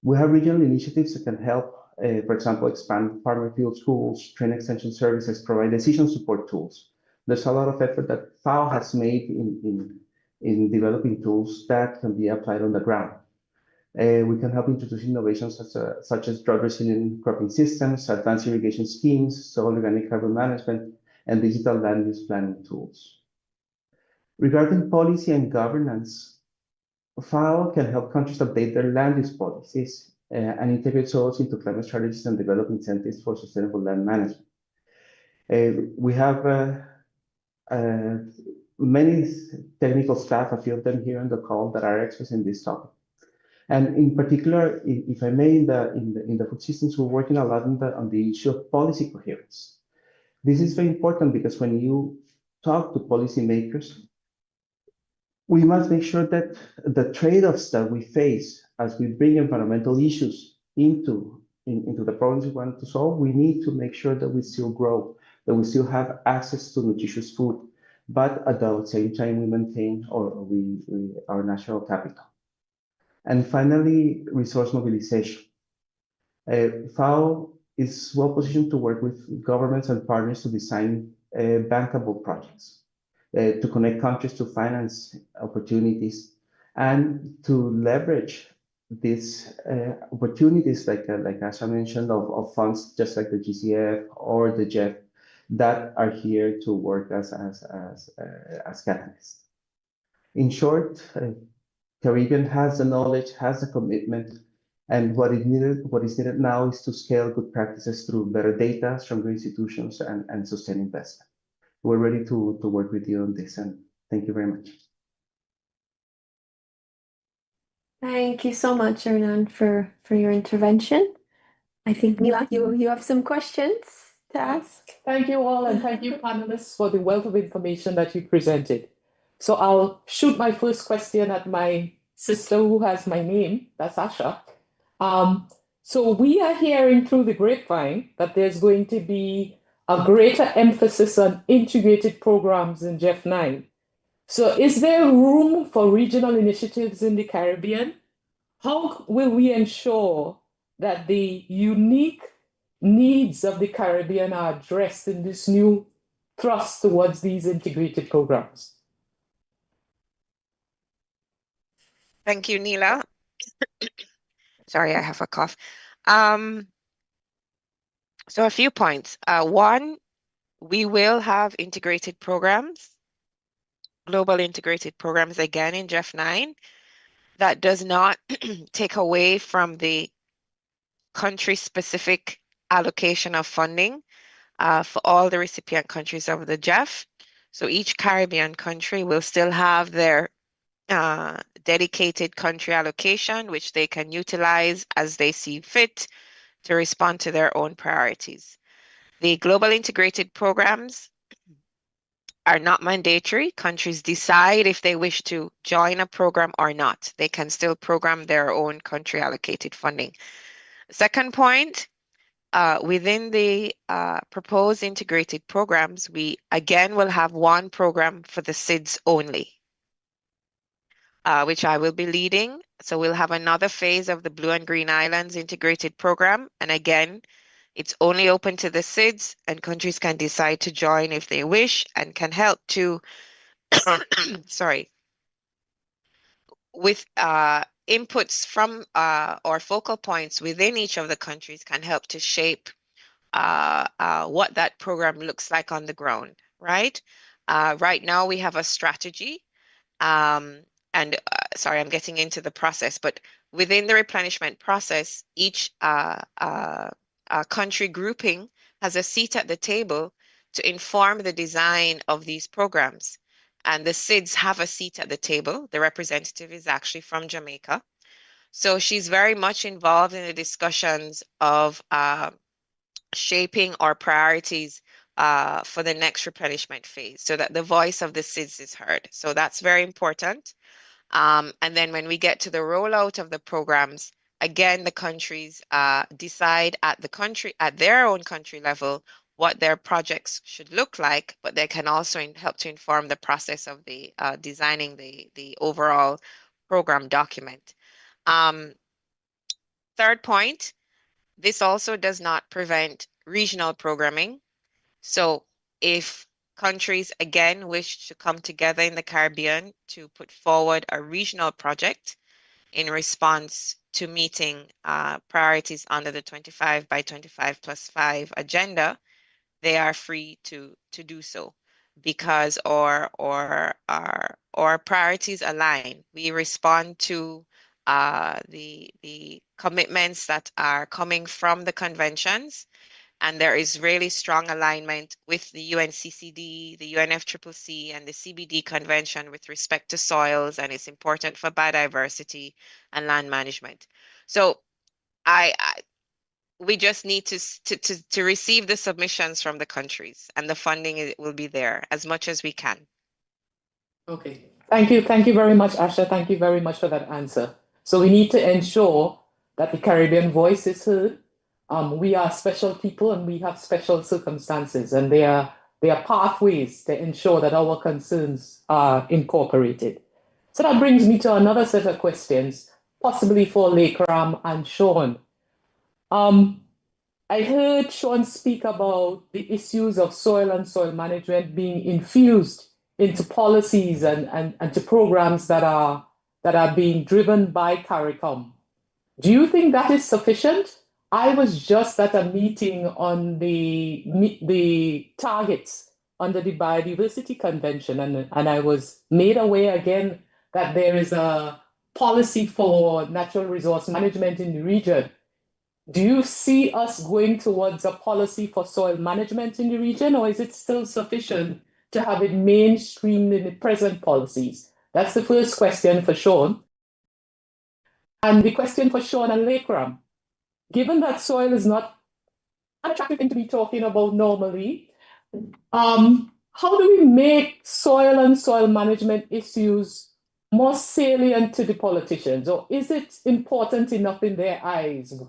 We have regional initiatives that can help, for example, expand farmer field schools, train extension services, provide decision support tools. There's a lot of effort that FAO has made in developing tools that can be applied on the ground. We can help introduce innovations such as drought-resilient cropping systems, advanced irrigation schemes, soil organic carbon management, and digital land use planning tools. Regarding policy and governance, FAO can help countries update their land use policies and integrate soils into climate strategies and develop incentives for sustainable land management. We have many technical staff, a few of them here on the call, that are experts in this topic. And in particular, if I may, in the food systems, we're working a lot on the issue of policy coherence. This is very important because when you talk to policymakers, we must make sure that the trade-offs that we face as we bring environmental issues into the problems we want to solve, we need to make sure that we still grow, that we still have access to nutritious food, but at the same time we maintain our natural capital. And finally, resource mobilization. FAO is well positioned to work with governments and partners to design bankable projects, to connect countries to finance opportunities, and to leverage these opportunities, like as I mentioned, of funds just like the GCF or the JEF that are here to work as catalysts. In short, Caribbean has the knowledge, has the commitment, and what is needed now is to scale good practices through better data, stronger institutions, and sustained investment. We're ready to work with you on this, and thank you very much. Thank you so much, Hernan, for your intervention. I think, Mila, you have some questions to ask. Thank you all, and thank you, panelists, for the wealth of information that you presented. So I'll shoot my first question at my sister who has my name, that's Asha. So we are hearing through the grapevine that there's going to be a greater emphasis on integrated programs in JEF 9. So is there room for regional initiatives in the Caribbean? How will we ensure that the unique needs of the Caribbean are addressed in this new thrust towards these integrated programs? Thank you, Neela. Sorry, I have a cough. So a few points. One, we will have integrated programs, global integrated programs again in JEF 9. That does not take away from the country-specific allocation of funding for all the recipient countries of the JEF. So each Caribbean country will still have their dedicated country allocation, which they can utilize as they see fit to respond to their own priorities. The global integrated programs are not mandatory. Countries decide if they wish to join a program or not. They can still program their own country allocated funding. Second point, within the proposed integrated programs, we again will have one program for the SIDS only, which I will be leading. So we'll have another phase of the Blue and Green Islands integrated program. And again, it's only open to the SIDS, and countries can decide to join if they wish and can help to, sorry, with inputs from or focal points within each of the countries can help to shape what that program looks like on the ground, right? Right now we have a strategy, and sorry, I'm getting into the process, but within the replenishment process, each country grouping has a seat at the table to inform the design of these programs. And the SIDS have a seat at the table. The representative is actually from Jamaica. So she's very much involved in the discussions of shaping our priorities for the next replenishment phase so that the voice of the SIDS is heard. So that's very important. And then when we get to the rollout of the programs, again, the countries decide at their own country level what their projects should look like, but they can also help to inform the process of the designing the overall program document. Third point, this also does not prevent regional programming. So if countries again wish to come together in the Caribbean to put forward a regional project in response to meeting priorities under the 25 by 25 plus 5 agenda, they are free to do so because our priorities align. We respond to the commitments that are coming from the conventions, and there is really strong alignment with the UNCCD, the UNFCCC, and the CBD Convention with respect to soils, and it's important for biodiversity and land management. So I we just need to receive the submissions from the countries, and the funding will be there as much as we can. Okay. Thank you. Thank you very much, Asha. Thank you very much for that answer. So we need to ensure that the Caribbean voice is heard. We are special people and we have special circumstances, and there are pathways to ensure that our concerns are incorporated. So that brings me to another set of questions, possibly for Lekram and Sean. I heard Sean speak about the issues of soil and soil management being infused into policies and to programs that are being driven by CARICOM. Do you think that is sufficient? I was just at a meeting on the targets under the Biodiversity Convention, and I was made aware again that there is a policy for natural resource management in the region. Do you see us going towards a policy for soil management in the region, or is it still sufficient to have it mainstreamed in the present policies? That's the first question for Sean. And the question for Sean and Lekram, given that soil is not an attractive thing to be talking about normally, how do we make soil and soil management issues more salient to the politicians, or is it important enough in their eyes?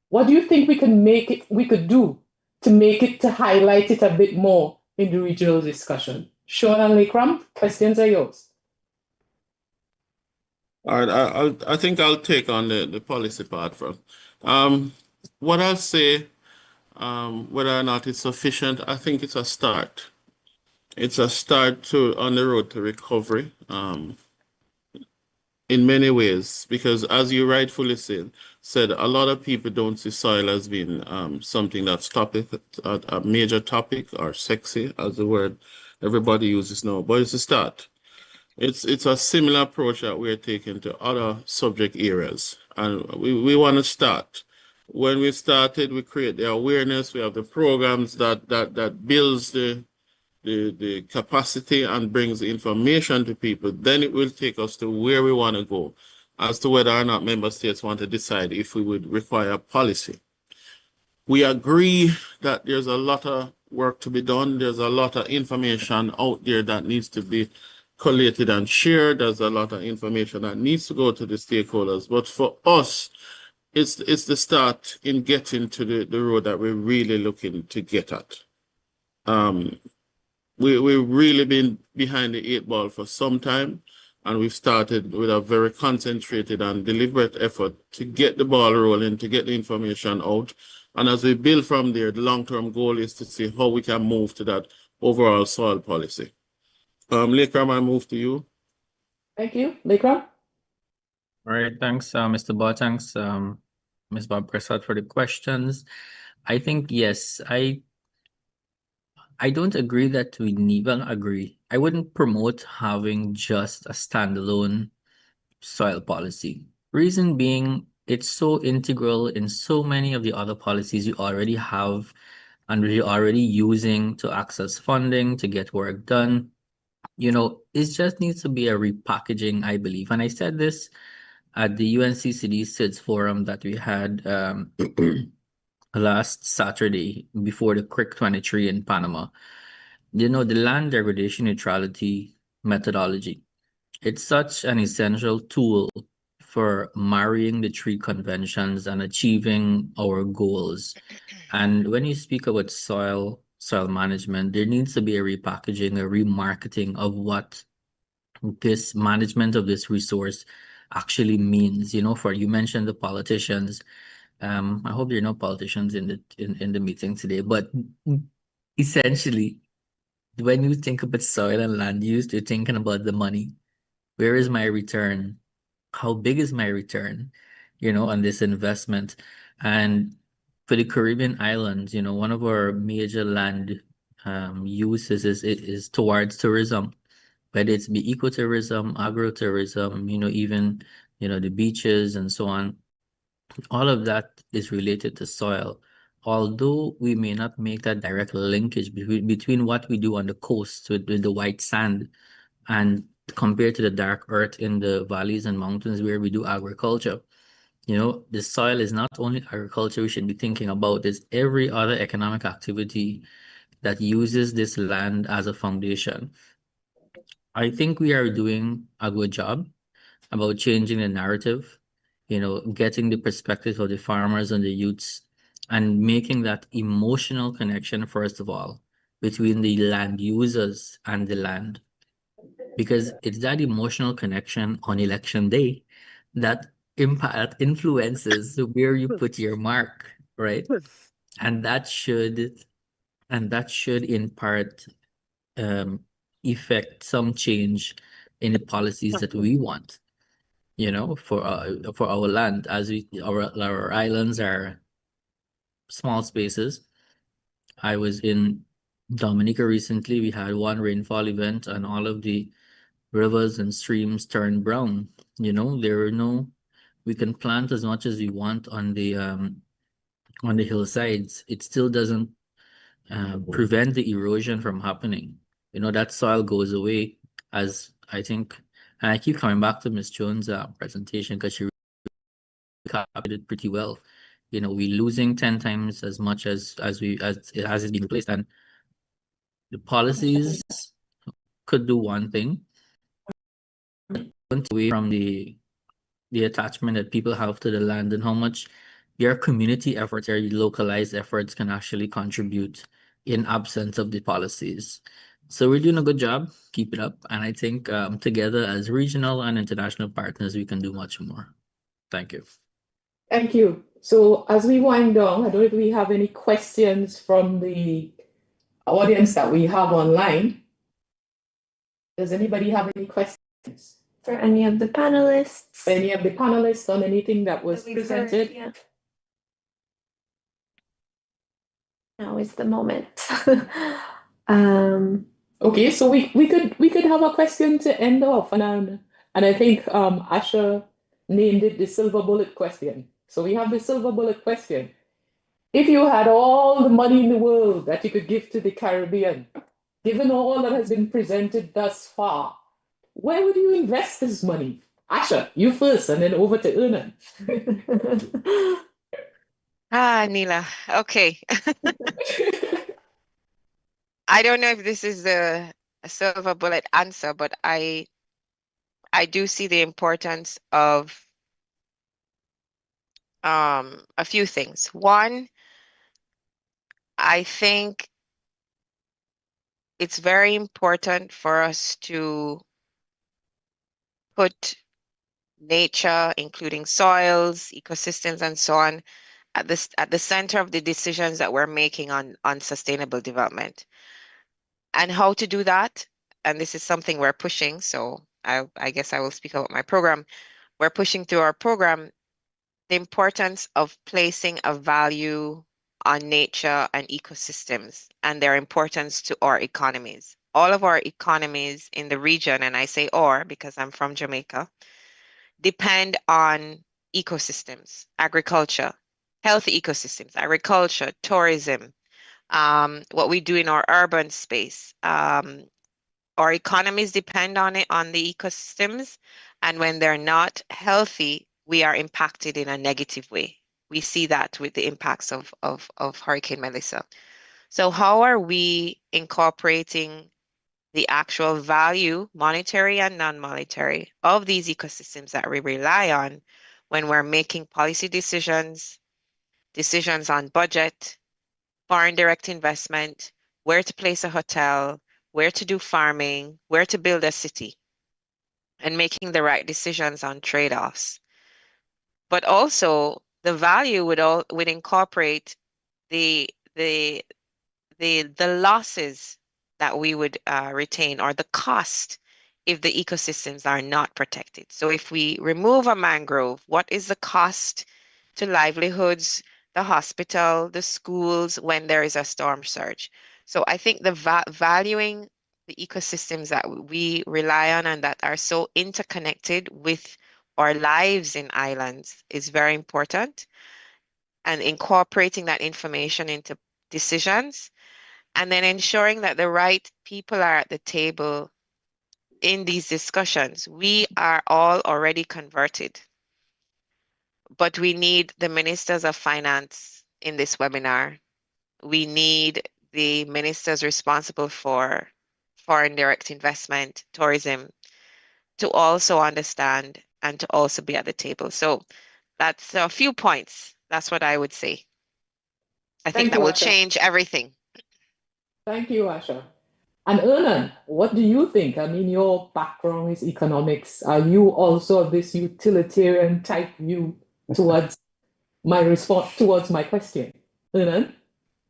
What do you think we could do to highlight it a bit more in the regional discussion? Sean and Lekram, questions are yours. All right, I think I'll take on the policy part first. What I'll say, whether or not it's sufficient, I think it's a start. It's a start on the road to recovery. In many ways, because as you rightfully said, a lot of people don't see soil as being something that's a major topic or sexy, as the word everybody uses now. But it's a start. It's a similar approach that we're taking to other subject areas, and we want to start. When we started, we create the awareness. We have the programs that builds the capacity and brings the information to people. Then it will take us to where we want to go as to whether or not member states want to decide if we would require policy. We agree that there's a lot of work to be done. There's a lot of information out there that needs to be collated and shared. There's a lot of information that needs to go to the stakeholders. But for us, it's the start in getting to the road that we're really looking to get at. We've really been behind the 8 ball for some time, and we've started with a very concentrated and deliberate effort to get the ball rolling, to get the information out. And as we build from there, the long-term goal is to see how we can move to that overall soil policy. Lekram, I move to you. Thank you. Lekram? All right, thanks, Mr. Bott. Thanks, Ms. Bob Prasad, for the questions. I think, yes, I don't agree that we need, well, not agree. I wouldn't promote having just a standalone soil policy. Reason being, it's so integral in so many of the other policies you already have and we're already using to access funding, to get work done. It just needs to be a repackaging, I believe. And I said this at the UNCCD SIDS forum that we had last Saturday before the CRIC 23 in Panama. The land degradation neutrality methodology. It's such an essential tool for marrying the three conventions and achieving our goals. And when you speak about soil management, there needs to be a repackaging, a remarketing of what this management of this resource actually means. For you mentioned the politicians. I hope there are no politicians in the meeting today, but essentially, when you think about soil and land use, you're thinking about the money. Where is my return? How big is my return, on this investment? And for the Caribbean islands, one of our major land uses is towards tourism, whether it's be ecotourism, agrotourism, even, the beaches and so on. All of that is related to soil. Although we may not make that direct linkage between what we do on the coast with the white sand and compared to the dark earth in the valleys and mountains where we do agriculture. The soil is not only agriculture we should be thinking about, it's every other economic activity that uses this land as a foundation. I think we are doing a good job about changing the narrative, getting the perspective of the farmers and the youths and making that emotional connection, first of all, between the land users and the land. Because it's that emotional connection on election day that influences where you put your mark, right? And that should in part effect some change in the policies that we want, for our land, as our islands are small spaces. I was in Dominica recently. We had one rainfall event and all of the rivers and streams turned brown. We can plant as much as we want on the hillsides. It still doesn't prevent the erosion from happening. That soil goes away, as I think, and I keep coming back to Ms. Jones' presentation because she copied it pretty well. We're losing 10 times as much as it has been replaced, and the policies could do one thing, away from the attachment that people have to the land and how much your community efforts or your localized efforts can actually contribute in absence of the policies. So we're doing a good job. Keep it up. And I think together as regional and international partners, we can do much more. Thank you. Thank you. So as we wind down, I don't know if we have any questions from the audience that we have online. Does anybody have any questions? For any of the panelists? Any of the panelists on anything that was presented? Heard, yeah. Now is the moment. Okay, so we could have a question to end off, and I think Asha named it the silver bullet question. So we have the silver bullet question. If you had all the money in the world that you could give to the Caribbean, given all that has been presented thus far, where would you invest this money? Asha, you first, and then over to Ernan. Nila. Okay. I don't know if this is a silver bullet answer, but I do see the importance of a few things. One, I think it's very important for us to put nature, including soils, ecosystems, and so on, at the center of the decisions that we're making on sustainable development. And how to do that, and this is something we're pushing, so I guess I will speak about my program. We're pushing through our program the importance of placing a value on nature and ecosystems and their importance to our economies. All of our economies in the region, and I say "or" because I'm from Jamaica, depend on ecosystems, agriculture, healthy ecosystems, agriculture, tourism, what we do in our urban space. Our economies depend on it, on the ecosystems, and when they're not healthy, we are impacted in a negative way. We see that with the impacts of Hurricane Melissa. So how are we incorporating the actual value, monetary and non-monetary, of these ecosystems that we rely on when we're making policy decisions, decisions on budget, foreign direct investment, where to place a hotel, where to do farming, where to build a city, and making the right decisions on trade-offs. But also the value would incorporate the the the losses that we would retain, or the cost if the ecosystems are not protected. So if we remove a mangrove, what is the cost to livelihoods, the hospital, the schools when there is a storm surge? So I think the valuing the ecosystems that we rely on and that are so interconnected with our lives in islands is very important, and incorporating that information into decisions, and then ensuring that the right people are at the table in these discussions. We are all already converted, but we need the ministers of finance in this webinar. We need the ministers responsible for foreign direct investment, tourism, to also understand and to also be at the table. So that's a few points. That's what I would say. I think Thank that you, will Asha. change everything. Thank you, Asha. And Ernan, what do you think? I mean, your background is economics. Are you also of this utilitarian type view towards my response, towards my question? Ernan?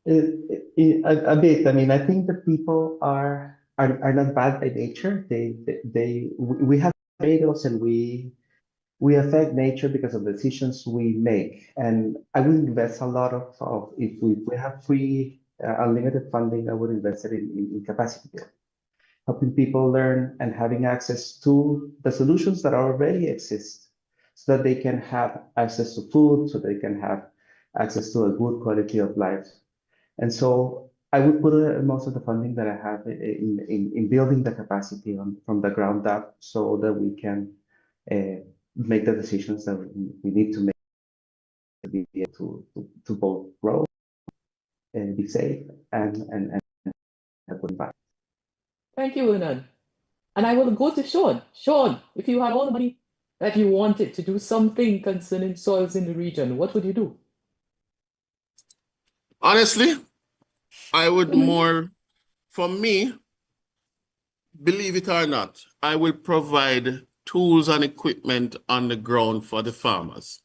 A bit. I mean, I think the people are not bad by nature. We have trade-offs, and we affect nature because of decisions we make. And I will invest a lot of if we have free unlimited funding, I would invest it in capacity building, helping people learn and having access to the solutions that already exist, so that they can have access to food, so they can have access to a good quality of life. And so I would put most of the funding that I have in building the capacity from the ground up, so that we can make the decisions that we need to make to be able to both grow and be safe and put back. Thank you, Ernan. And I will go to Sean. Sean, if you have all the money that you wanted to do something concerning soils in the region, what would you do? Honestly, I would more, for me, believe it or not, I will provide tools and equipment on the ground for the farmers.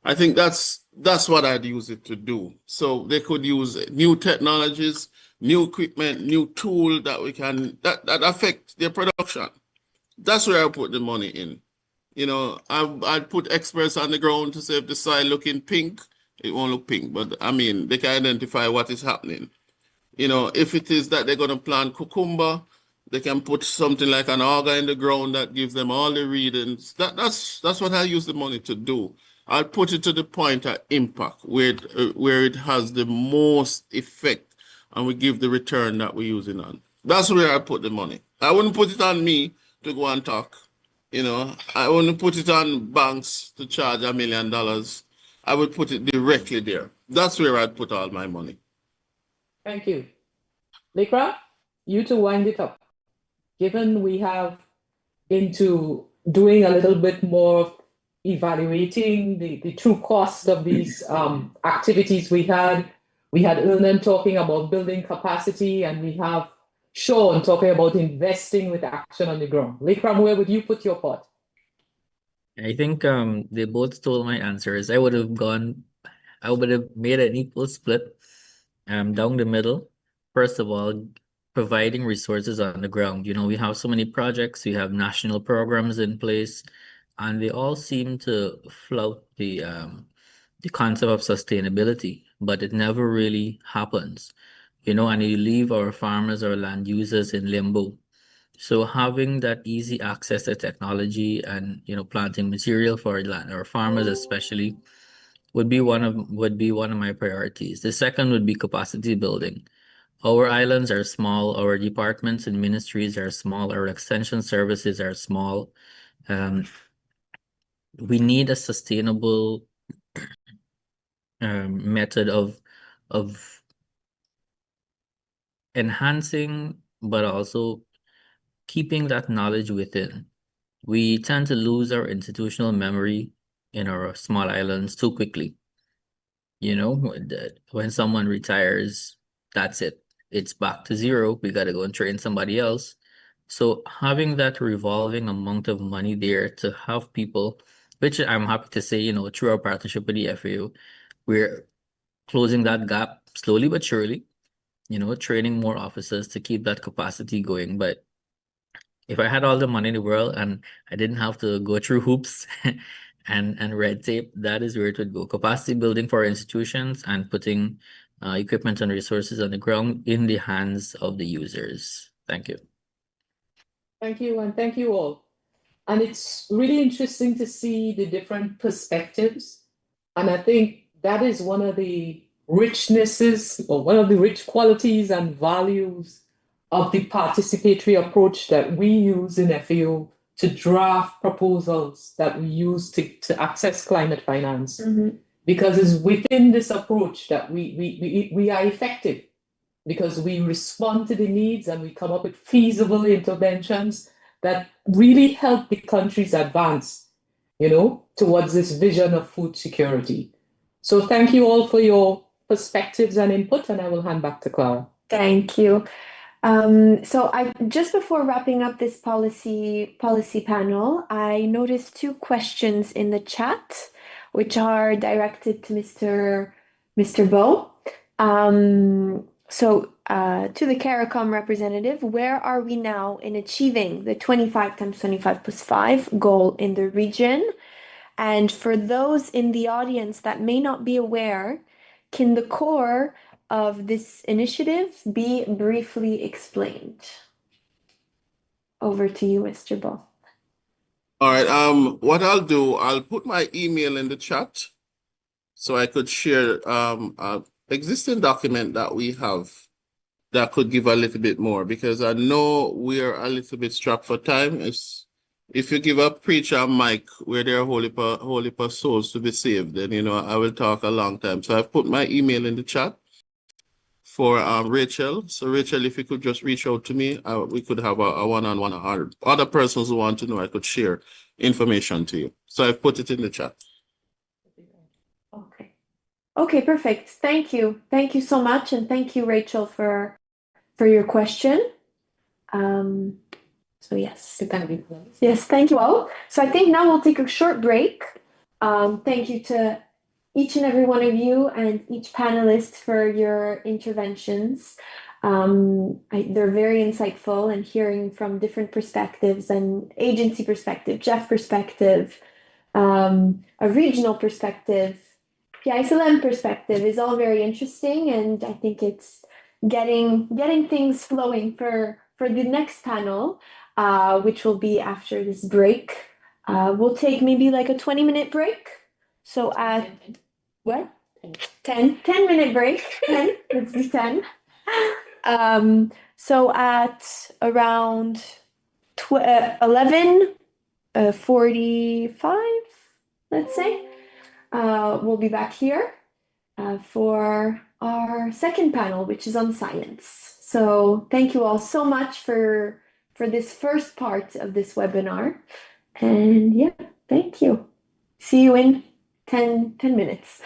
I think that's what I'd use it to do. So they could use new technologies, new equipment, new tool that we can that affect their production. That's where I put the money in. You know, I'd put experts on the ground to say if the soil looking pink, it won't look pink, but I mean they can identify what is happening. You know, if it is that they're going to plant cucumber, they can put something like an auger in the ground that gives them all the readings. That's what I use the money to do. I'll put it to the point of impact where it has the most effect, and we give the return that we're using on. That's where I put the money. I wouldn't put it on me to go and talk. You know, I wouldn't put it on banks to charge $1 million. I would put it directly there. That's where I'd put all my money. Thank you. Lekra, you to wind it up. Given we have into doing a little bit more evaluating the true cost of these activities we had Ernan talking about building capacity, and we have Sean talking about investing with action on the ground. Lekram, where would you put your pot? I think they both stole my answers. I would have made an equal split down the middle. First of all, providing resources on the ground. You know, we have so many projects, we have national programs in place, and they all seem to flout the concept of sustainability, but it never really happens. You know, and you leave our farmers or land users in limbo. So having that easy access to technology and, you know, planting material for land or farmers especially would be one of my priorities. The second would be capacity building. Our islands are small, our departments and ministries are small, our extension services are small. We need a sustainable method of enhancing, but also keeping that knowledge within. We tend to lose our institutional memory in our small islands too quickly. You know, when someone retires, that's it. It's back to zero. We got to go and train somebody else. So having that revolving amount of money there to have people, which I'm happy to say, through our partnership with the FAO, we're closing that gap slowly but surely, training more officers to keep that capacity going. But if I had all the money in the world and I didn't have to go through hoops and red tape, that is where it would go. Capacity building for institutions and putting equipment and resources on the ground in the hands of the users. Thank you. Thank you, and thank you all. And it's really interesting to see the different perspectives. And I think that is one of the richnesses or one of the rich qualities and values of the participatory approach that we use in FAO to draft proposals that we use to access climate finance. Because it's within this approach that we are effective, because we respond to the needs and we come up with feasible interventions that really help the countries advance, towards this vision of food security. So thank you all for your perspectives and input, and I will hand back to Clara. Thank you. So I just before wrapping up this policy panel, I noticed two questions in the chat, which are directed to Mr. Bo. So to the CARICOM representative, where are we now in achieving the 25 times 25 plus 5 goal in the region? And for those in the audience that may not be aware, can the core of this initiative be briefly explained? Over to you, Mr. Bo. All right. What I'll do, I'll put my email in the chat so I could share an existing document that we have that could give a little bit more, because I know we're a little bit strapped for time. If you give a preacher a mic where there are whole heap of souls to be saved, then I will talk a long time. So I've put my email in the chat for Rachel. So Rachel, if you could just reach out to me, we could have a one-on-one, or other persons who want to know, I could share information to you. So I've put it in the chat. Okay, perfect. Thank you. Thank you so much. And thank you, Rachel, for your question. So yes. Yes, thank you all. So I think now we'll take a short break. Thank you to each and every one of you and each panelist for your interventions. They're very insightful, and hearing from different perspectives and agency perspective, Jeff perspective, a regional perspective, PISLM perspective is all very interesting, and I think it's getting things flowing for the next panel, which will be after this break. We'll take maybe like a 20-minute break. So at what? 10-minute break. 10. Let's do 10. So at around 11:45, let's say, we'll be back here for our second panel, which is on science. So thank you all so much for this first part of this webinar. And yeah, thank you. See you in 10 minutes.